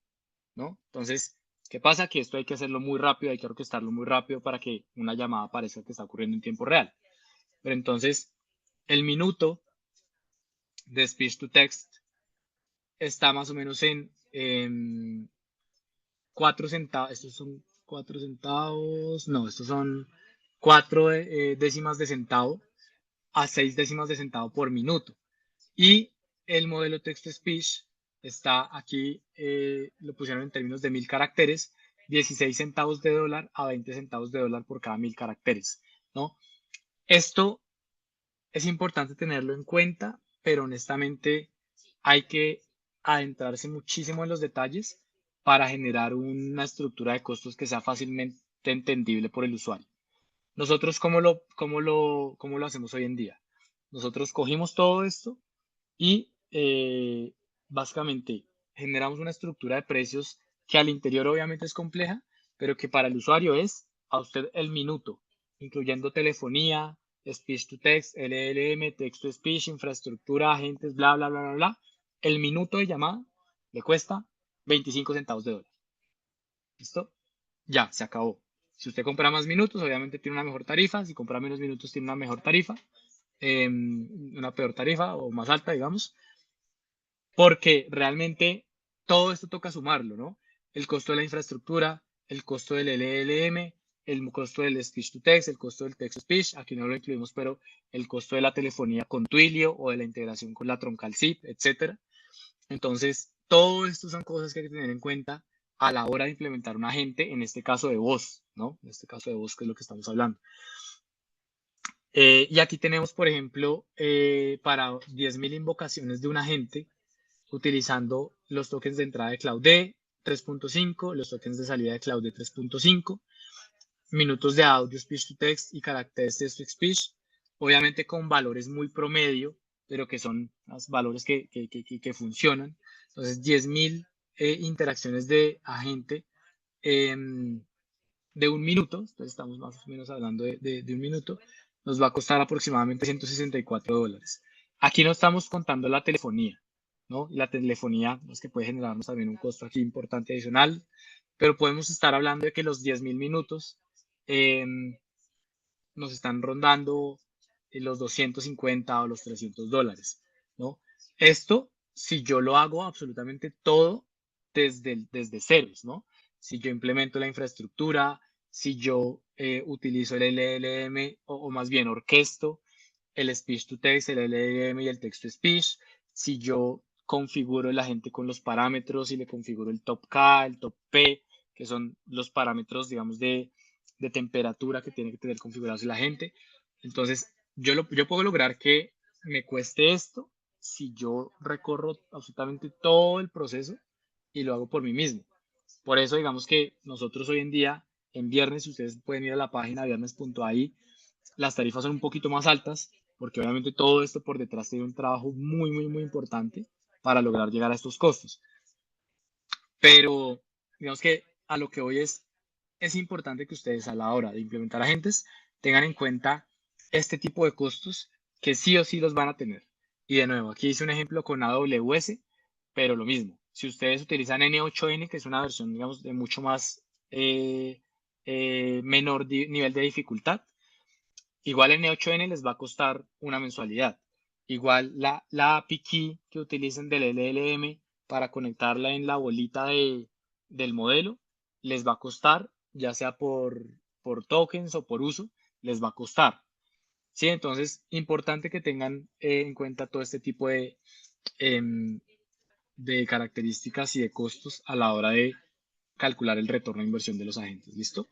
¿no? Entonces, ¿qué pasa? Que esto hay que hacerlo muy rápido, hay que orquestarlo muy rápido para que una llamada parezca que está ocurriendo en tiempo real. Pero entonces, el minuto de speech to text está más o menos en 4 centavos, estos son 4 centavos, no, estos son 4 décimas de centavo a 6 décimas de centavo por minuto. Y el modelo text-to-speech está aquí, lo pusieron en términos de 1000 caracteres, 16 centavos de dólar a 20 centavos de dólar por cada 1000 caracteres, ¿no? Esto es importante tenerlo en cuenta, pero honestamente hay que adentrarse muchísimo en los detalles para generar una estructura de costos que sea fácilmente entendible por el usuario. Nosotros, ¿cómo lo hacemos hoy en día? Nosotros cogimos todo esto y básicamente generamos una estructura de precios que al interior obviamente es compleja, pero que para el usuario es a usted el minuto, incluyendo telefonía, speech to text, LLM, text to speech, infraestructura, agentes, bla, bla, bla, bla, bla. El minuto de llamada le cuesta 25 centavos de dólar. ¿Listo? Ya, se acabó. Si usted compra más minutos, obviamente tiene una mejor tarifa. Si compra menos minutos, tiene una mejor tarifa. Una peor tarifa o más alta, digamos, porque realmente todo esto toca sumarlo, ¿no? El costo de la infraestructura, el costo del LLM, el costo del speech to text, el costo del text to speech, aquí no lo incluimos, pero el costo de la telefonía con Twilio o de la integración con la troncal SIP, etcétera. Entonces, todo esto son cosas que hay que tener en cuenta a la hora de implementar un agente, en este caso de voz, ¿no? En este caso de voz, que es lo que estamos hablando. Y aquí tenemos, por ejemplo, para 10.000 invocaciones de un agente, utilizando los tokens de entrada de Cloud 3.5, los tokens de salida de Cloud 3.5, minutos de audio, speech to text y caracteres text to speech, obviamente con valores muy promedio, pero que son los valores que funcionan. Entonces, 10.000 interacciones de agente eh, de un minuto, entonces estamos más o menos hablando de un minuto, nos va a costar aproximadamente $164. Aquí no estamos contando la telefonía, ¿no? La telefonía es que puede generarnos también un costo aquí importante adicional, pero podemos estar hablando de que los 10.000 minutos eh, nos están rondando los 250 o los $300, ¿no? Esto, si yo lo hago absolutamente todo desde ceros, ¿no? Si yo implemento la infraestructura, si yo utilizo el LLM o más bien orquesto el speech to text, el LLM y el text to speech, si yo configuro el agente con los parámetros y le configuro el top K, el top P, que son los parámetros, digamos, de temperatura que tiene que tener configurados el agente. Entonces, yo puedo lograr que me cueste esto si yo recorro absolutamente todo el proceso y lo hago por mí mismo. Por eso, digamos que nosotros hoy en día, en viernes, si ustedes pueden ir a la página viernes.ai, las tarifas son un poquito más altas, porque obviamente todo esto por detrás tiene un trabajo muy, muy, muy importante para lograr llegar a estos costos. Pero digamos que a lo que hoy es importante que ustedes a la hora de implementar agentes tengan en cuenta este tipo de costos que sí o sí los van a tener. Y de nuevo, aquí hice un ejemplo con AWS, pero lo mismo. Si ustedes utilizan N8N, que es una versión, digamos, de mucho más menor nivel de dificultad, igual N8N les va a costar una mensualidad. Igual la API key que utilicen del LLM para conectarla en la bolita del modelo, les va a costar, ya sea por tokens o por uso, les va a costar. ¿Sí? Entonces, importante que tengan en cuenta todo este tipo em, de características y de costos a la hora de calcular el retorno de inversión de los agentes. ¿Listo?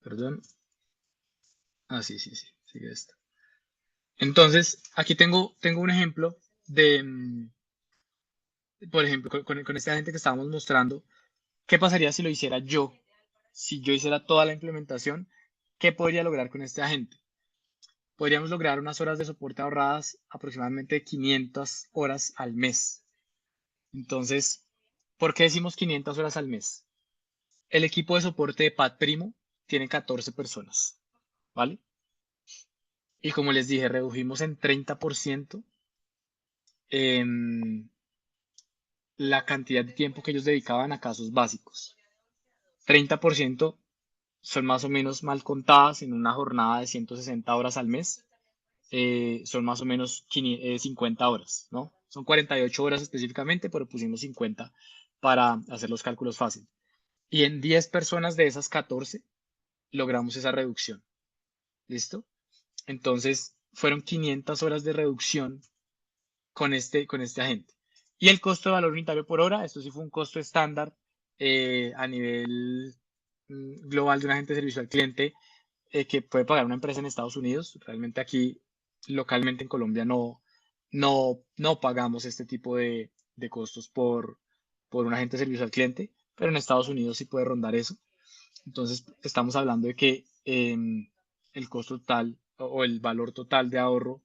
Perdón. Ah, sí, sí, sí. Sigue esto. Entonces, aquí tengo un ejemplo de, por ejemplo, con esta gente que estábamos mostrando, ¿qué pasaría si lo hiciera yo? Si yo hiciera toda la implementación, ¿qué podría lograr con este agente? Podríamos lograr unas horas de soporte ahorradas, aproximadamente 500 horas al mes. Entonces, ¿por qué decimos 500 horas al mes? El equipo de soporte de Pad Primo tiene 14 personas, ¿vale? Y como les dije, redujimos en 30% em, la cantidad de tiempo que ellos dedicaban a casos básicos. 30% son más o menos mal contadas en una jornada de 160 horas al mes. Son más o menos 50 horas, ¿no? Son 48 horas específicamente, pero pusimos 50 para hacer los cálculos fáciles. Y en 10 personas de esas 14 logramos esa reducción. ¿Listo? Entonces, fueron 500 horas de reducción con este agente. Y el costo de valor unitario por hora, esto sí fue un costo estándar a nivel global de un agente de servicio al cliente que puede pagar una empresa en Estados Unidos. Realmente aquí, localmente en Colombia, no pagamos este tipo de costos por un agente de servicio al cliente, pero en Estados Unidos sí puede rondar eso. Entonces, estamos hablando de que el costo total o el valor total de ahorro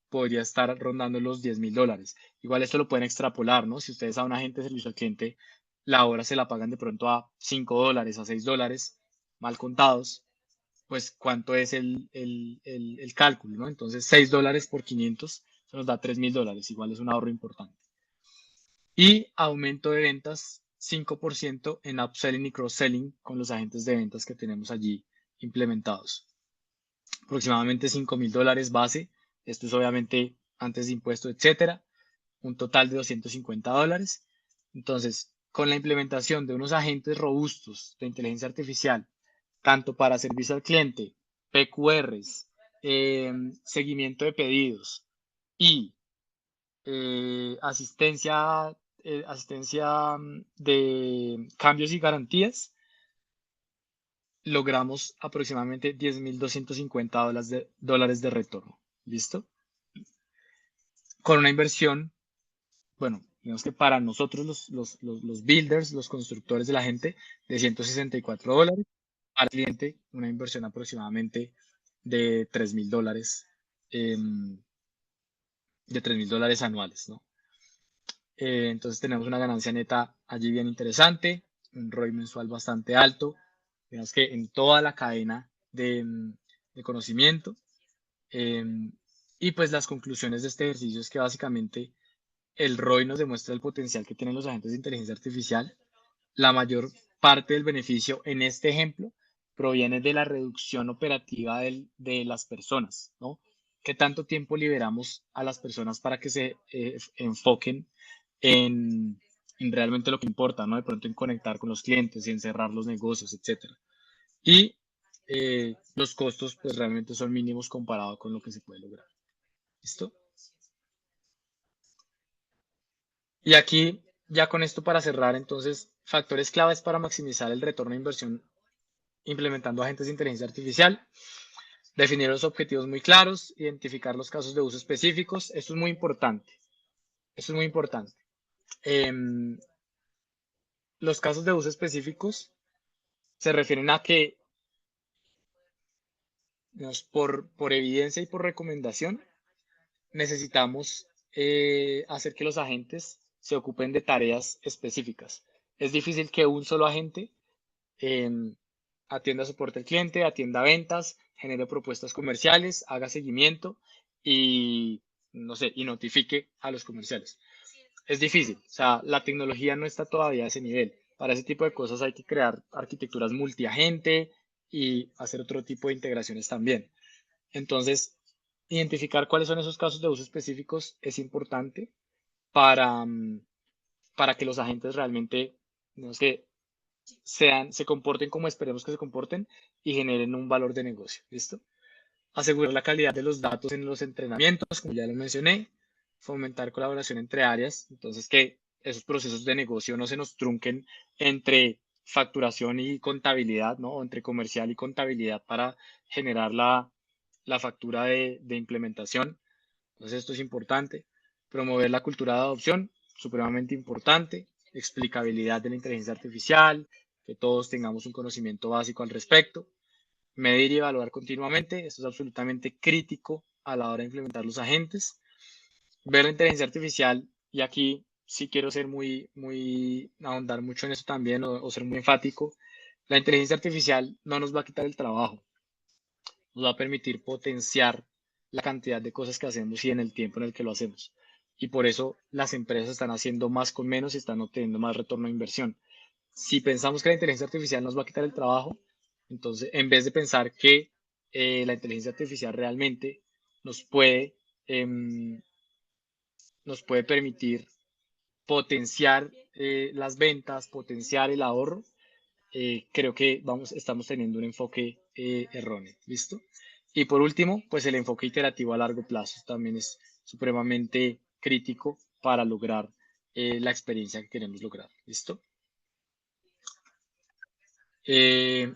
podría estar rondando los $10,000. Igual esto lo pueden extrapolar, ¿no? Si ustedes a un agente de servicio al cliente la hora se la pagan de pronto a $5, a $6, mal contados, pues cuánto es el cálculo, ¿no? Entonces, $6 por 500 se nos da $3,000. Igual es un ahorro importante. Y aumento de ventas 5% en upselling y cross-selling con los agentes de ventas que tenemos allí implementados. Aproximadamente $5,000 base. Esto es obviamente antes de impuestos, etcétera. Un total de $250. Entonces, con la implementación de unos agentes robustos de inteligencia artificial, tanto para servicio al cliente, PQRs, seguimiento de pedidos y asistencia de cambios y garantías, logramos aproximadamente $10,250 de retorno. ¿Listo? Con una inversión, bueno, digamos que para nosotros los builders, los constructores de la gente, de $164, para el cliente una inversión aproximadamente de $3,000, de $3,000 anuales, ¿no? Entonces tenemos una ganancia neta allí bien interesante, un ROI mensual bastante alto, digamos que en toda la cadena de conocimiento. Eh, y pues las conclusiones de este ejercicio es que básicamente el ROI nos demuestra el potencial que tienen los agentes de inteligencia artificial. La mayor parte del beneficio en este ejemplo proviene de la reducción operativa de las personas, ¿no? ¿Qué tanto tiempo liberamos a las personas para que se enfoquen en, en realmente lo que importa, ¿no? De pronto en conectar con los clientes y en cerrar los negocios, etcétera. Y los costos, pues realmente son mínimos comparado con lo que se puede lograr. ¿Listo? Y aquí, ya con esto para cerrar, entonces, factores claves para maximizar el retorno de inversión implementando agentes de inteligencia artificial. Definir los objetivos muy claros, identificar los casos de uso específicos. Esto es muy importante. Esto es muy importante. Em, los casos de uso específicos se refieren a que por evidencia y por recomendación necesitamos hacer que los agentes se ocupen de tareas específicas. Es difícil que un solo agente em, atienda soporte al cliente, atienda ventas, genere propuestas comerciales, haga seguimiento y, no sé, y notifique a los comerciales. Es difícil, o sea, la tecnología no está todavía a ese nivel. Para ese tipo de cosas hay que crear arquitecturas multiagente y hacer otro tipo de integraciones también. Entonces, identificar cuáles son esos casos de uso específicos es importante para, para que los agentes realmente, no sé, se comporten como esperemos que se comporten y generen un valor de negocio. ¿Listo? Asegurar la calidad de los datos en los entrenamientos, como ya lo mencioné, fomentar colaboración entre áreas, entonces que esos procesos de negocio no se nos trunquen entre facturación y contabilidad, ¿no? O entre comercial y contabilidad para generar la factura de implementación. Entonces esto es importante. Promover la cultura de adopción, supremamente importante. Explicabilidad de la inteligencia artificial, que todos tengamos un conocimiento básico al respecto. Medir y evaluar continuamente, esto es absolutamente crítico a la hora de implementar los agentes. Ver la inteligencia artificial, y aquí sí quiero ser ahondar mucho en eso también o ser muy enfático. La inteligencia artificial no nos va a quitar el trabajo, nos va a permitir potenciar la cantidad de cosas que hacemos y en el tiempo en el que lo hacemos. Y por eso las empresas están haciendo más con menos y están obteniendo más retorno de inversión. Si pensamos que la inteligencia artificial nos va a quitar el trabajo, entonces en vez de pensar que la inteligencia artificial realmente nos puede, em, nos puede permitir potenciar las ventas, potenciar el ahorro, creo que estamos teniendo un enfoque erróneo, ¿listo? Y por último, pues el enfoque iterativo a largo plazo también es supremamente crítico para lograr la experiencia que queremos lograr, ¿listo?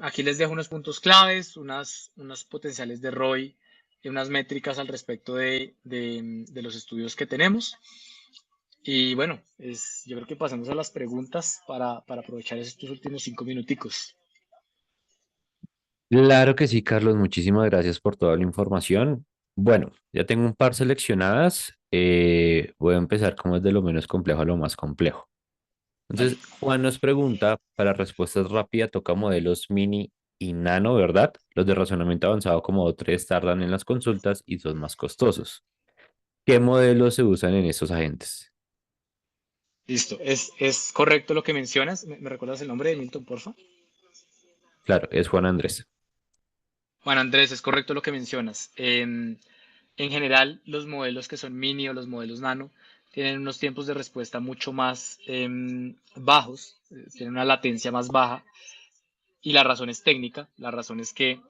Aquí les dejo unos puntos claves, unas potenciales de ROI y unas métricas al respecto de los estudios que tenemos. Y bueno, yo creo que pasamos a las preguntas para aprovechar estos últimos 5 minuticos. Claro que sí, Carlos, muchísimas gracias por toda la información. Bueno, ya tengo un par seleccionadas. Voy a empezar como es de lo menos complejo a lo más complejo. Dale. Entonces, Juan nos pregunta, para respuestas rápidas, toca modelos mini y nano, ¿verdad? Los de razonamiento avanzado como 3 tardan en las consultas y son más costosos. ¿Qué modelos se usan en estos agentes? Listo. Es correcto lo que mencionas. ¿Me recuerdas el nombre de Milton, porfa? Claro, es Juan Andrés. Juan Andrés, es correcto lo que mencionas. En general, los modelos que son mini o los modelos nano tienen unos tiempos de respuesta mucho más bajos, tienen una latencia más baja y la razón es técnica. La razón es que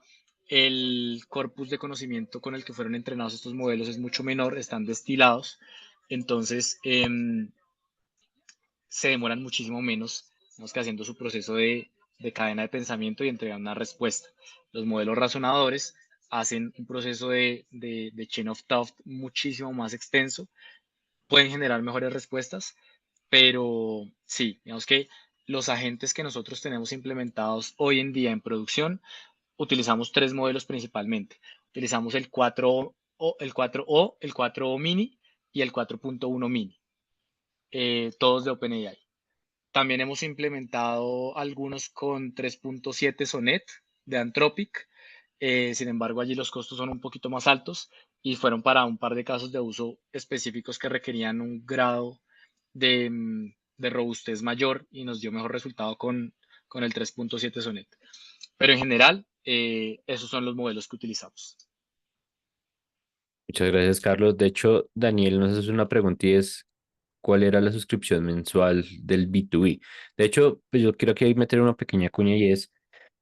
el corpus de conocimiento con el que fueron entrenados estos modelos es mucho menor, están destilados, entonces se demoran muchísimo menos, digamos que haciendo su proceso de cadena de pensamiento y entregan una respuesta. Los modelos razonadores hacen un proceso de chain of thought muchísimo más extenso, pueden generar mejores respuestas, pero sí, digamos que los agentes que nosotros tenemos implementados hoy en día en producción, utilizamos tres modelos principalmente. Utilizamos el 4O mini y el 4.1 mini, todos de OpenAI. También hemos implementado algunos con 3.7 Sonnet de Anthropic. Sin embargo, allí los costos son un poquito más altos y fueron para un par de casos de uso específicos que requerían un grado de robustez mayor y nos dio mejor resultado con el 3.7 Sonnet. Pero en general, esos son los modelos que utilizamos. Muchas gracias, Carlos. De hecho, Daniel nos hace una pregunta y es, ¿cuál era la suscripción mensual del B2B? De hecho, pues yo quiero aquí meter una pequeña cuña y es,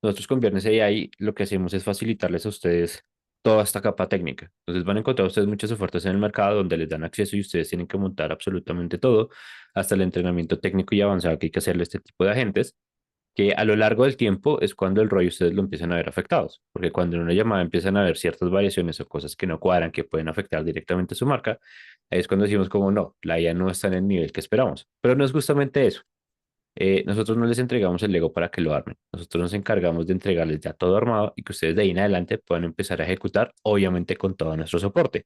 nosotros con Viernes AI lo que hacemos es facilitarles a ustedes toda esta capa técnica. Entonces van a encontrar ustedes muchas ofertas en el mercado donde les dan acceso y ustedes tienen que montar absolutamente todo, hasta el entrenamiento técnico y avanzado que hay que hacerle a este tipo de agentes que a lo largo del tiempo es cuando el rollo ustedes lo empiezan a ver afectados, porque cuando en una llamada empiezan a ver ciertas variaciones o cosas que no cuadran, que pueden afectar directamente su marca, ahí es cuando decimos como no, la IA no está en el nivel que esperamos, pero no es justamente eso. Nosotros no les entregamos el Lego para que lo armen, nosotros nos encargamos de entregarles ya todo armado y que ustedes de ahí en adelante puedan empezar a ejecutar, obviamente con todo nuestro soporte.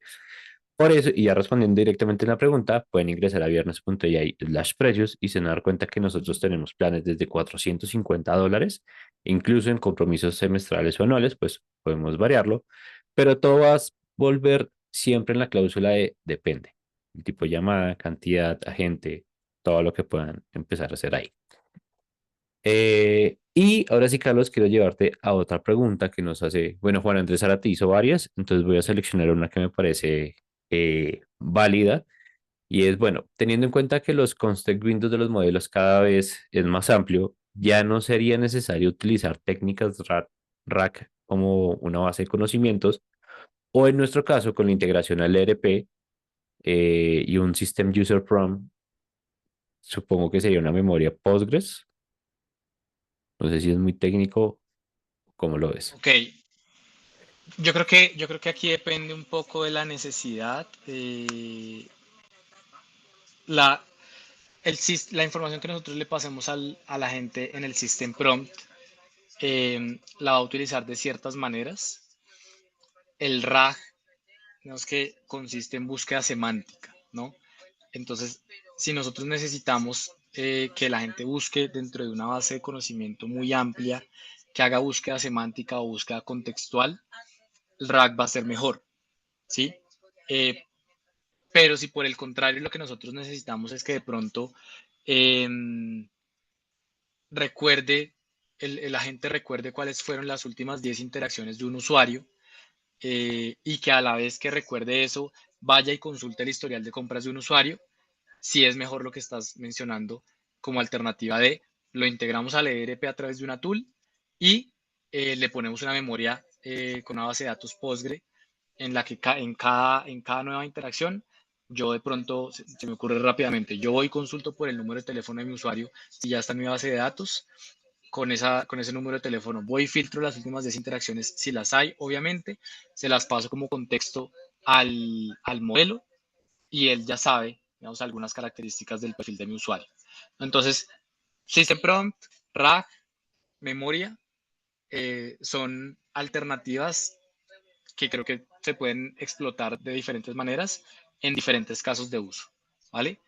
Por eso, y ya respondiendo directamente a la pregunta, pueden ingresar a viernes.ai/precios y se van a dar cuenta que nosotros tenemos planes desde $450, incluso en compromisos semestrales o anuales, pues podemos variarlo, pero todo va a volver siempre en la cláusula de depende. El tipo de llamada, cantidad, agente, todo lo que puedan empezar a hacer ahí. Y ahora sí, Carlos, quiero llevarte a otra pregunta que nos hace, bueno, Juan Andrés ahora te hizo varias, entonces voy a seleccionar una que me parece válida y es, bueno, teniendo en cuenta que los context windows de los modelos cada vez es más amplio, ya no sería necesario utilizar técnicas RAC como una base de conocimientos o en nuestro caso con la integración al ERP y un System User Prompt, supongo que sería una memoria Postgres, no sé si es muy técnico, ¿cómo lo ves? Ok, yo creo que aquí depende un poco de la necesidad. La, la información que nosotros le pasemos a la gente en el System Prompt la va a utilizar de ciertas maneras. El RAG, digamos que consiste en búsqueda semántica, ¿no? Entonces, si nosotros necesitamos que la gente busque dentro de una base de conocimiento muy amplia, que haga búsqueda semántica o búsqueda contextual, el RAG va a ser mejor, ¿sí? Eh, pero si por el contrario lo que nosotros necesitamos es que de pronto eh, recuerde, el agente recuerde cuáles fueron las últimas 10 interacciones de un usuario y que a la vez que recuerde eso, vaya y consulte el historial de compras de un usuario, si es mejor lo que estás mencionando como alternativa de lo integramos al ERP a través de una tool y le ponemos una memoria con una base de datos Postgre en la que en cada nueva interacción yo de pronto, se me ocurre rápidamente, yo voy y consulto por el número de teléfono de mi usuario si ya está en mi base de datos, con ese número de teléfono voy y filtro las últimas 10 interacciones, si las hay, obviamente, se las paso como contexto al modelo y él ya sabe, digamos, algunas características del perfil de mi usuario. Entonces, System Prompt, RAG, memoria, son alternativas que creo que se pueden explotar de diferentes maneras en diferentes casos de uso, ¿vale?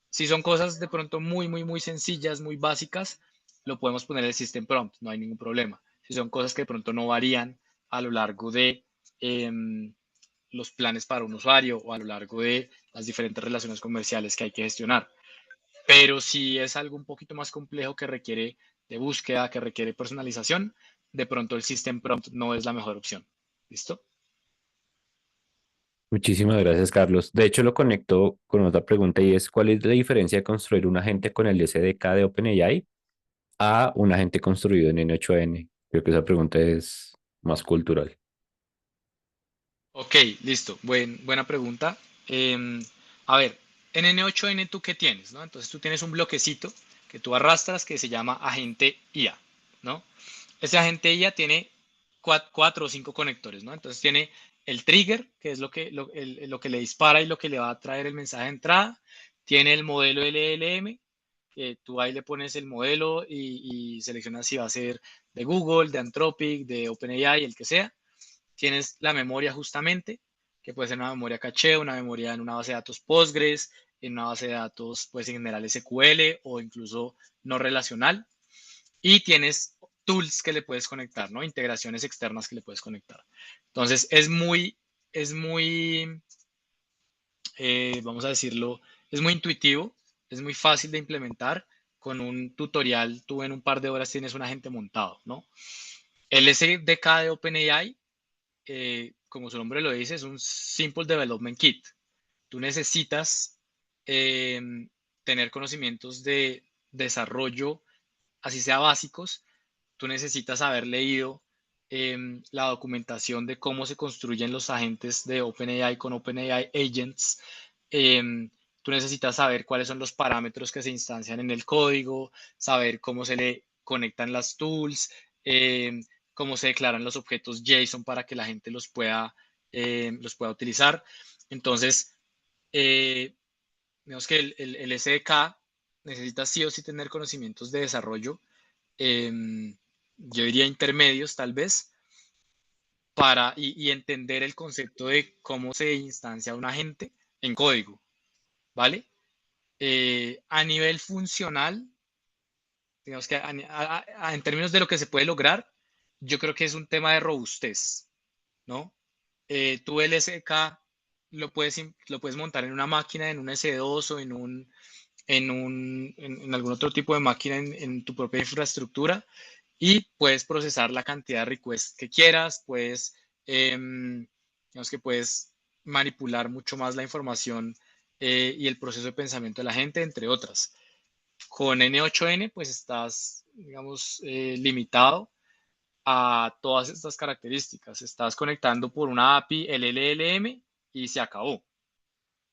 Si son cosas de pronto muy sencillas, muy básicas, lo podemos poner en el System Prompt, no hay ningún problema. Si son cosas que de pronto no varían a lo largo de eh, los planes para un usuario o a lo largo de las diferentes relaciones comerciales que hay que gestionar. Pero si es algo un poquito más complejo que requiere de búsqueda, que requiere personalización, de pronto el System Prompt no es la mejor opción. ¿Listo? Muchísimas gracias, Carlos. De hecho, lo conecto con otra pregunta y es, ¿cuál es la diferencia de construir un agente con el SDK de OpenAI a un agente construido en N8N? Creo que esa pregunta es más cultural. Ok, listo. Buena pregunta. A ver, en N8N tú qué tienes, ¿no? Entonces tú tienes un bloquecito que tú arrastras que se llama agente IA, ¿no? Ese agente IA tiene cuatro o cinco conectores, ¿no? Entonces tiene el trigger, que es lo que le dispara y lo que le va a traer el mensaje de entrada. Tiene el modelo LLM, que tú ahí le pones el modelo y seleccionas si va a ser de Google, de Anthropic, de OpenAI, el que sea. Tienes la memoria justamente, que puede ser una memoria caché, una memoria en una base de datos Postgres, en una base de datos, pues en general SQL o incluso no relacional. Y tienes tools que le puedes conectar, ¿no? Integraciones externas que le puedes conectar. Entonces, es muy, vamos a decirlo, es muy intuitivo, es muy fácil de implementar. Con un tutorial, tú en un par de horas tienes un agente montado, ¿no? El SDK de OpenAI como su nombre lo dice, es un Simple Development Kit. Tú necesitas eh, tener conocimientos de desarrollo, así sea básicos. Tú necesitas haber leído la documentación de cómo se construyen los agentes de OpenAI con OpenAI Agents. Tú necesitas saber cuáles son los parámetros que se instancian en el código, saber cómo se le conectan las tools, eh, cómo se declaran los objetos JSON para que la gente los pueda utilizar. Entonces, eh, digamos que el SDK necesita sí o sí tener conocimientos de desarrollo, yo diría intermedios tal vez, y entender el concepto de cómo se instancia un agente en código, ¿vale? A nivel funcional, digamos que en términos de lo que se puede lograr, yo creo que es un tema de robustez, ¿no? Tu LSK lo puedes montar en una máquina, en un S2 o en algún otro tipo de máquina en tu propia infraestructura y puedes procesar la cantidad de requests que quieras, digamos que puedes manipular mucho más la información y el proceso de pensamiento de la gente, entre otras. Con N8N, pues estás, digamos, limitado a todas estas características. Estás conectando por una API el LLM y se acabó,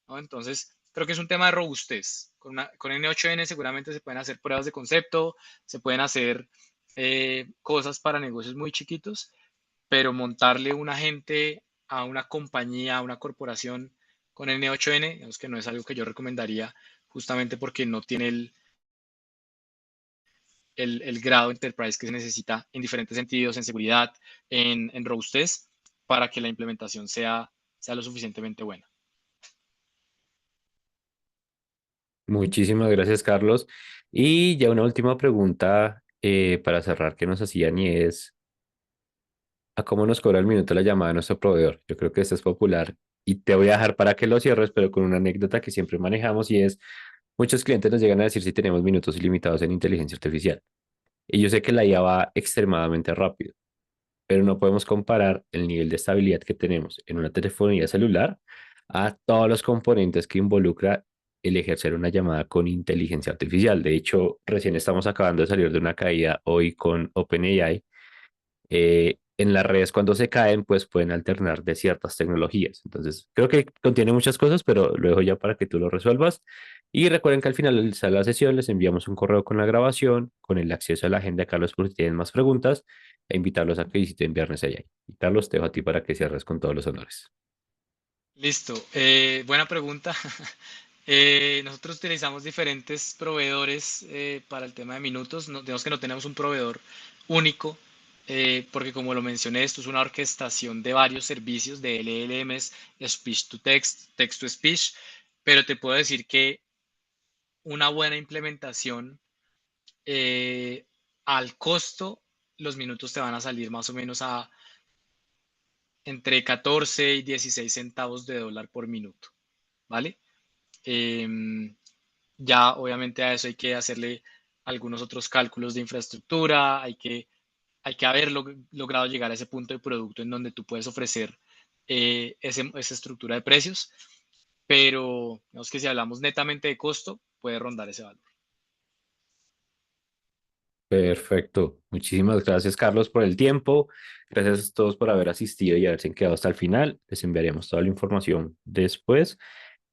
¿no? Entonces, creo que es un tema de robustez. Con N8N seguramente se pueden hacer pruebas de concepto, se pueden hacer cosas para negocios muy chiquitos, pero montarle un agente a una compañía, a una corporación con N8N, digamos que no es algo que yo recomendaría justamente porque no tiene el grado de enterprise que se necesita en diferentes sentidos, en seguridad, en robustez, para que la implementación sea lo suficientemente buena. Muchísimas gracias, Carlos. Y ya una última pregunta para cerrar que nos hacían y es, ¿a cómo nos cobra el minuto la llamada de nuestro proveedor? Yo creo que esto es popular y te voy a dejar para que lo cierres, pero con una anécdota que siempre manejamos y es, muchos clientes nos llegan a decir si tenemos minutos ilimitados en inteligencia artificial. Y yo sé que la IA va extremadamente rápido, pero no podemos comparar el nivel de estabilidad que tenemos en una telefonía celular a todos los componentes que involucra el ejercer una llamada con inteligencia artificial. De hecho, recién estamos acabando de salir de una caída hoy con OpenAI. En las redes cuando se caen, pues pueden alternar de ciertas tecnologías. Entonces, creo que contiene muchas cosas, pero lo dejo ya para que tú lo resuelvas. Y recuerden que al final de la sesión les enviamos un correo con la grabación, con el acceso a la agenda de Carlos por si tienen más preguntas, e invitarlos a que visiten Viernes allá. Y Carlos, te dejo a ti para que cierres con todos los honores. Listo. Buena pregunta. Nosotros utilizamos diferentes proveedores para el tema de minutos. No, digamos que no tenemos un proveedor único, porque como lo mencioné, esto es una orquestación de varios servicios de LLMs, speech to text, text to speech, pero te puedo decir que una buena implementación eh, al costo, los minutos te van a salir más o menos a entre 14 y 16 centavos de dólar por minuto, ¿vale? Em, ya obviamente a eso hay que hacerle algunos otros cálculos de infraestructura, hay que haber logrado llegar a ese punto de producto en donde tú puedes ofrecer esa estructura de precios, pero digamos que si hablamos netamente de costo, puede rondar ese valor. Perfecto. Muchísimas gracias, Carlos, por el tiempo. Gracias a todos por haber asistido y haberse quedado hasta el final. Les enviaremos toda la información después.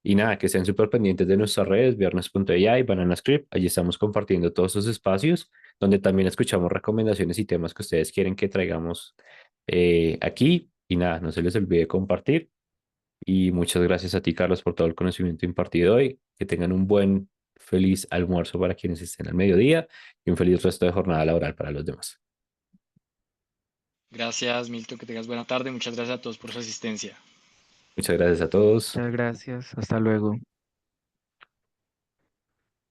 Y nada, que estén súper pendientes de nuestras redes, viernes.ai, Banana Script. Allí estamos compartiendo todos esos espacios donde también escuchamos recomendaciones y temas que ustedes quieren que traigamos aquí. Y nada, no se les olvide compartir. Y muchas gracias a ti, Carlos, por todo el conocimiento impartido hoy. Que tengan un buen, feliz almuerzo para quienes estén al mediodía y un feliz resto de jornada laboral para los demás. Gracias, Milton, que tengas buena tarde. Muchas gracias a todos por su asistencia. Muchas gracias a todos. Muchas gracias. Hasta luego.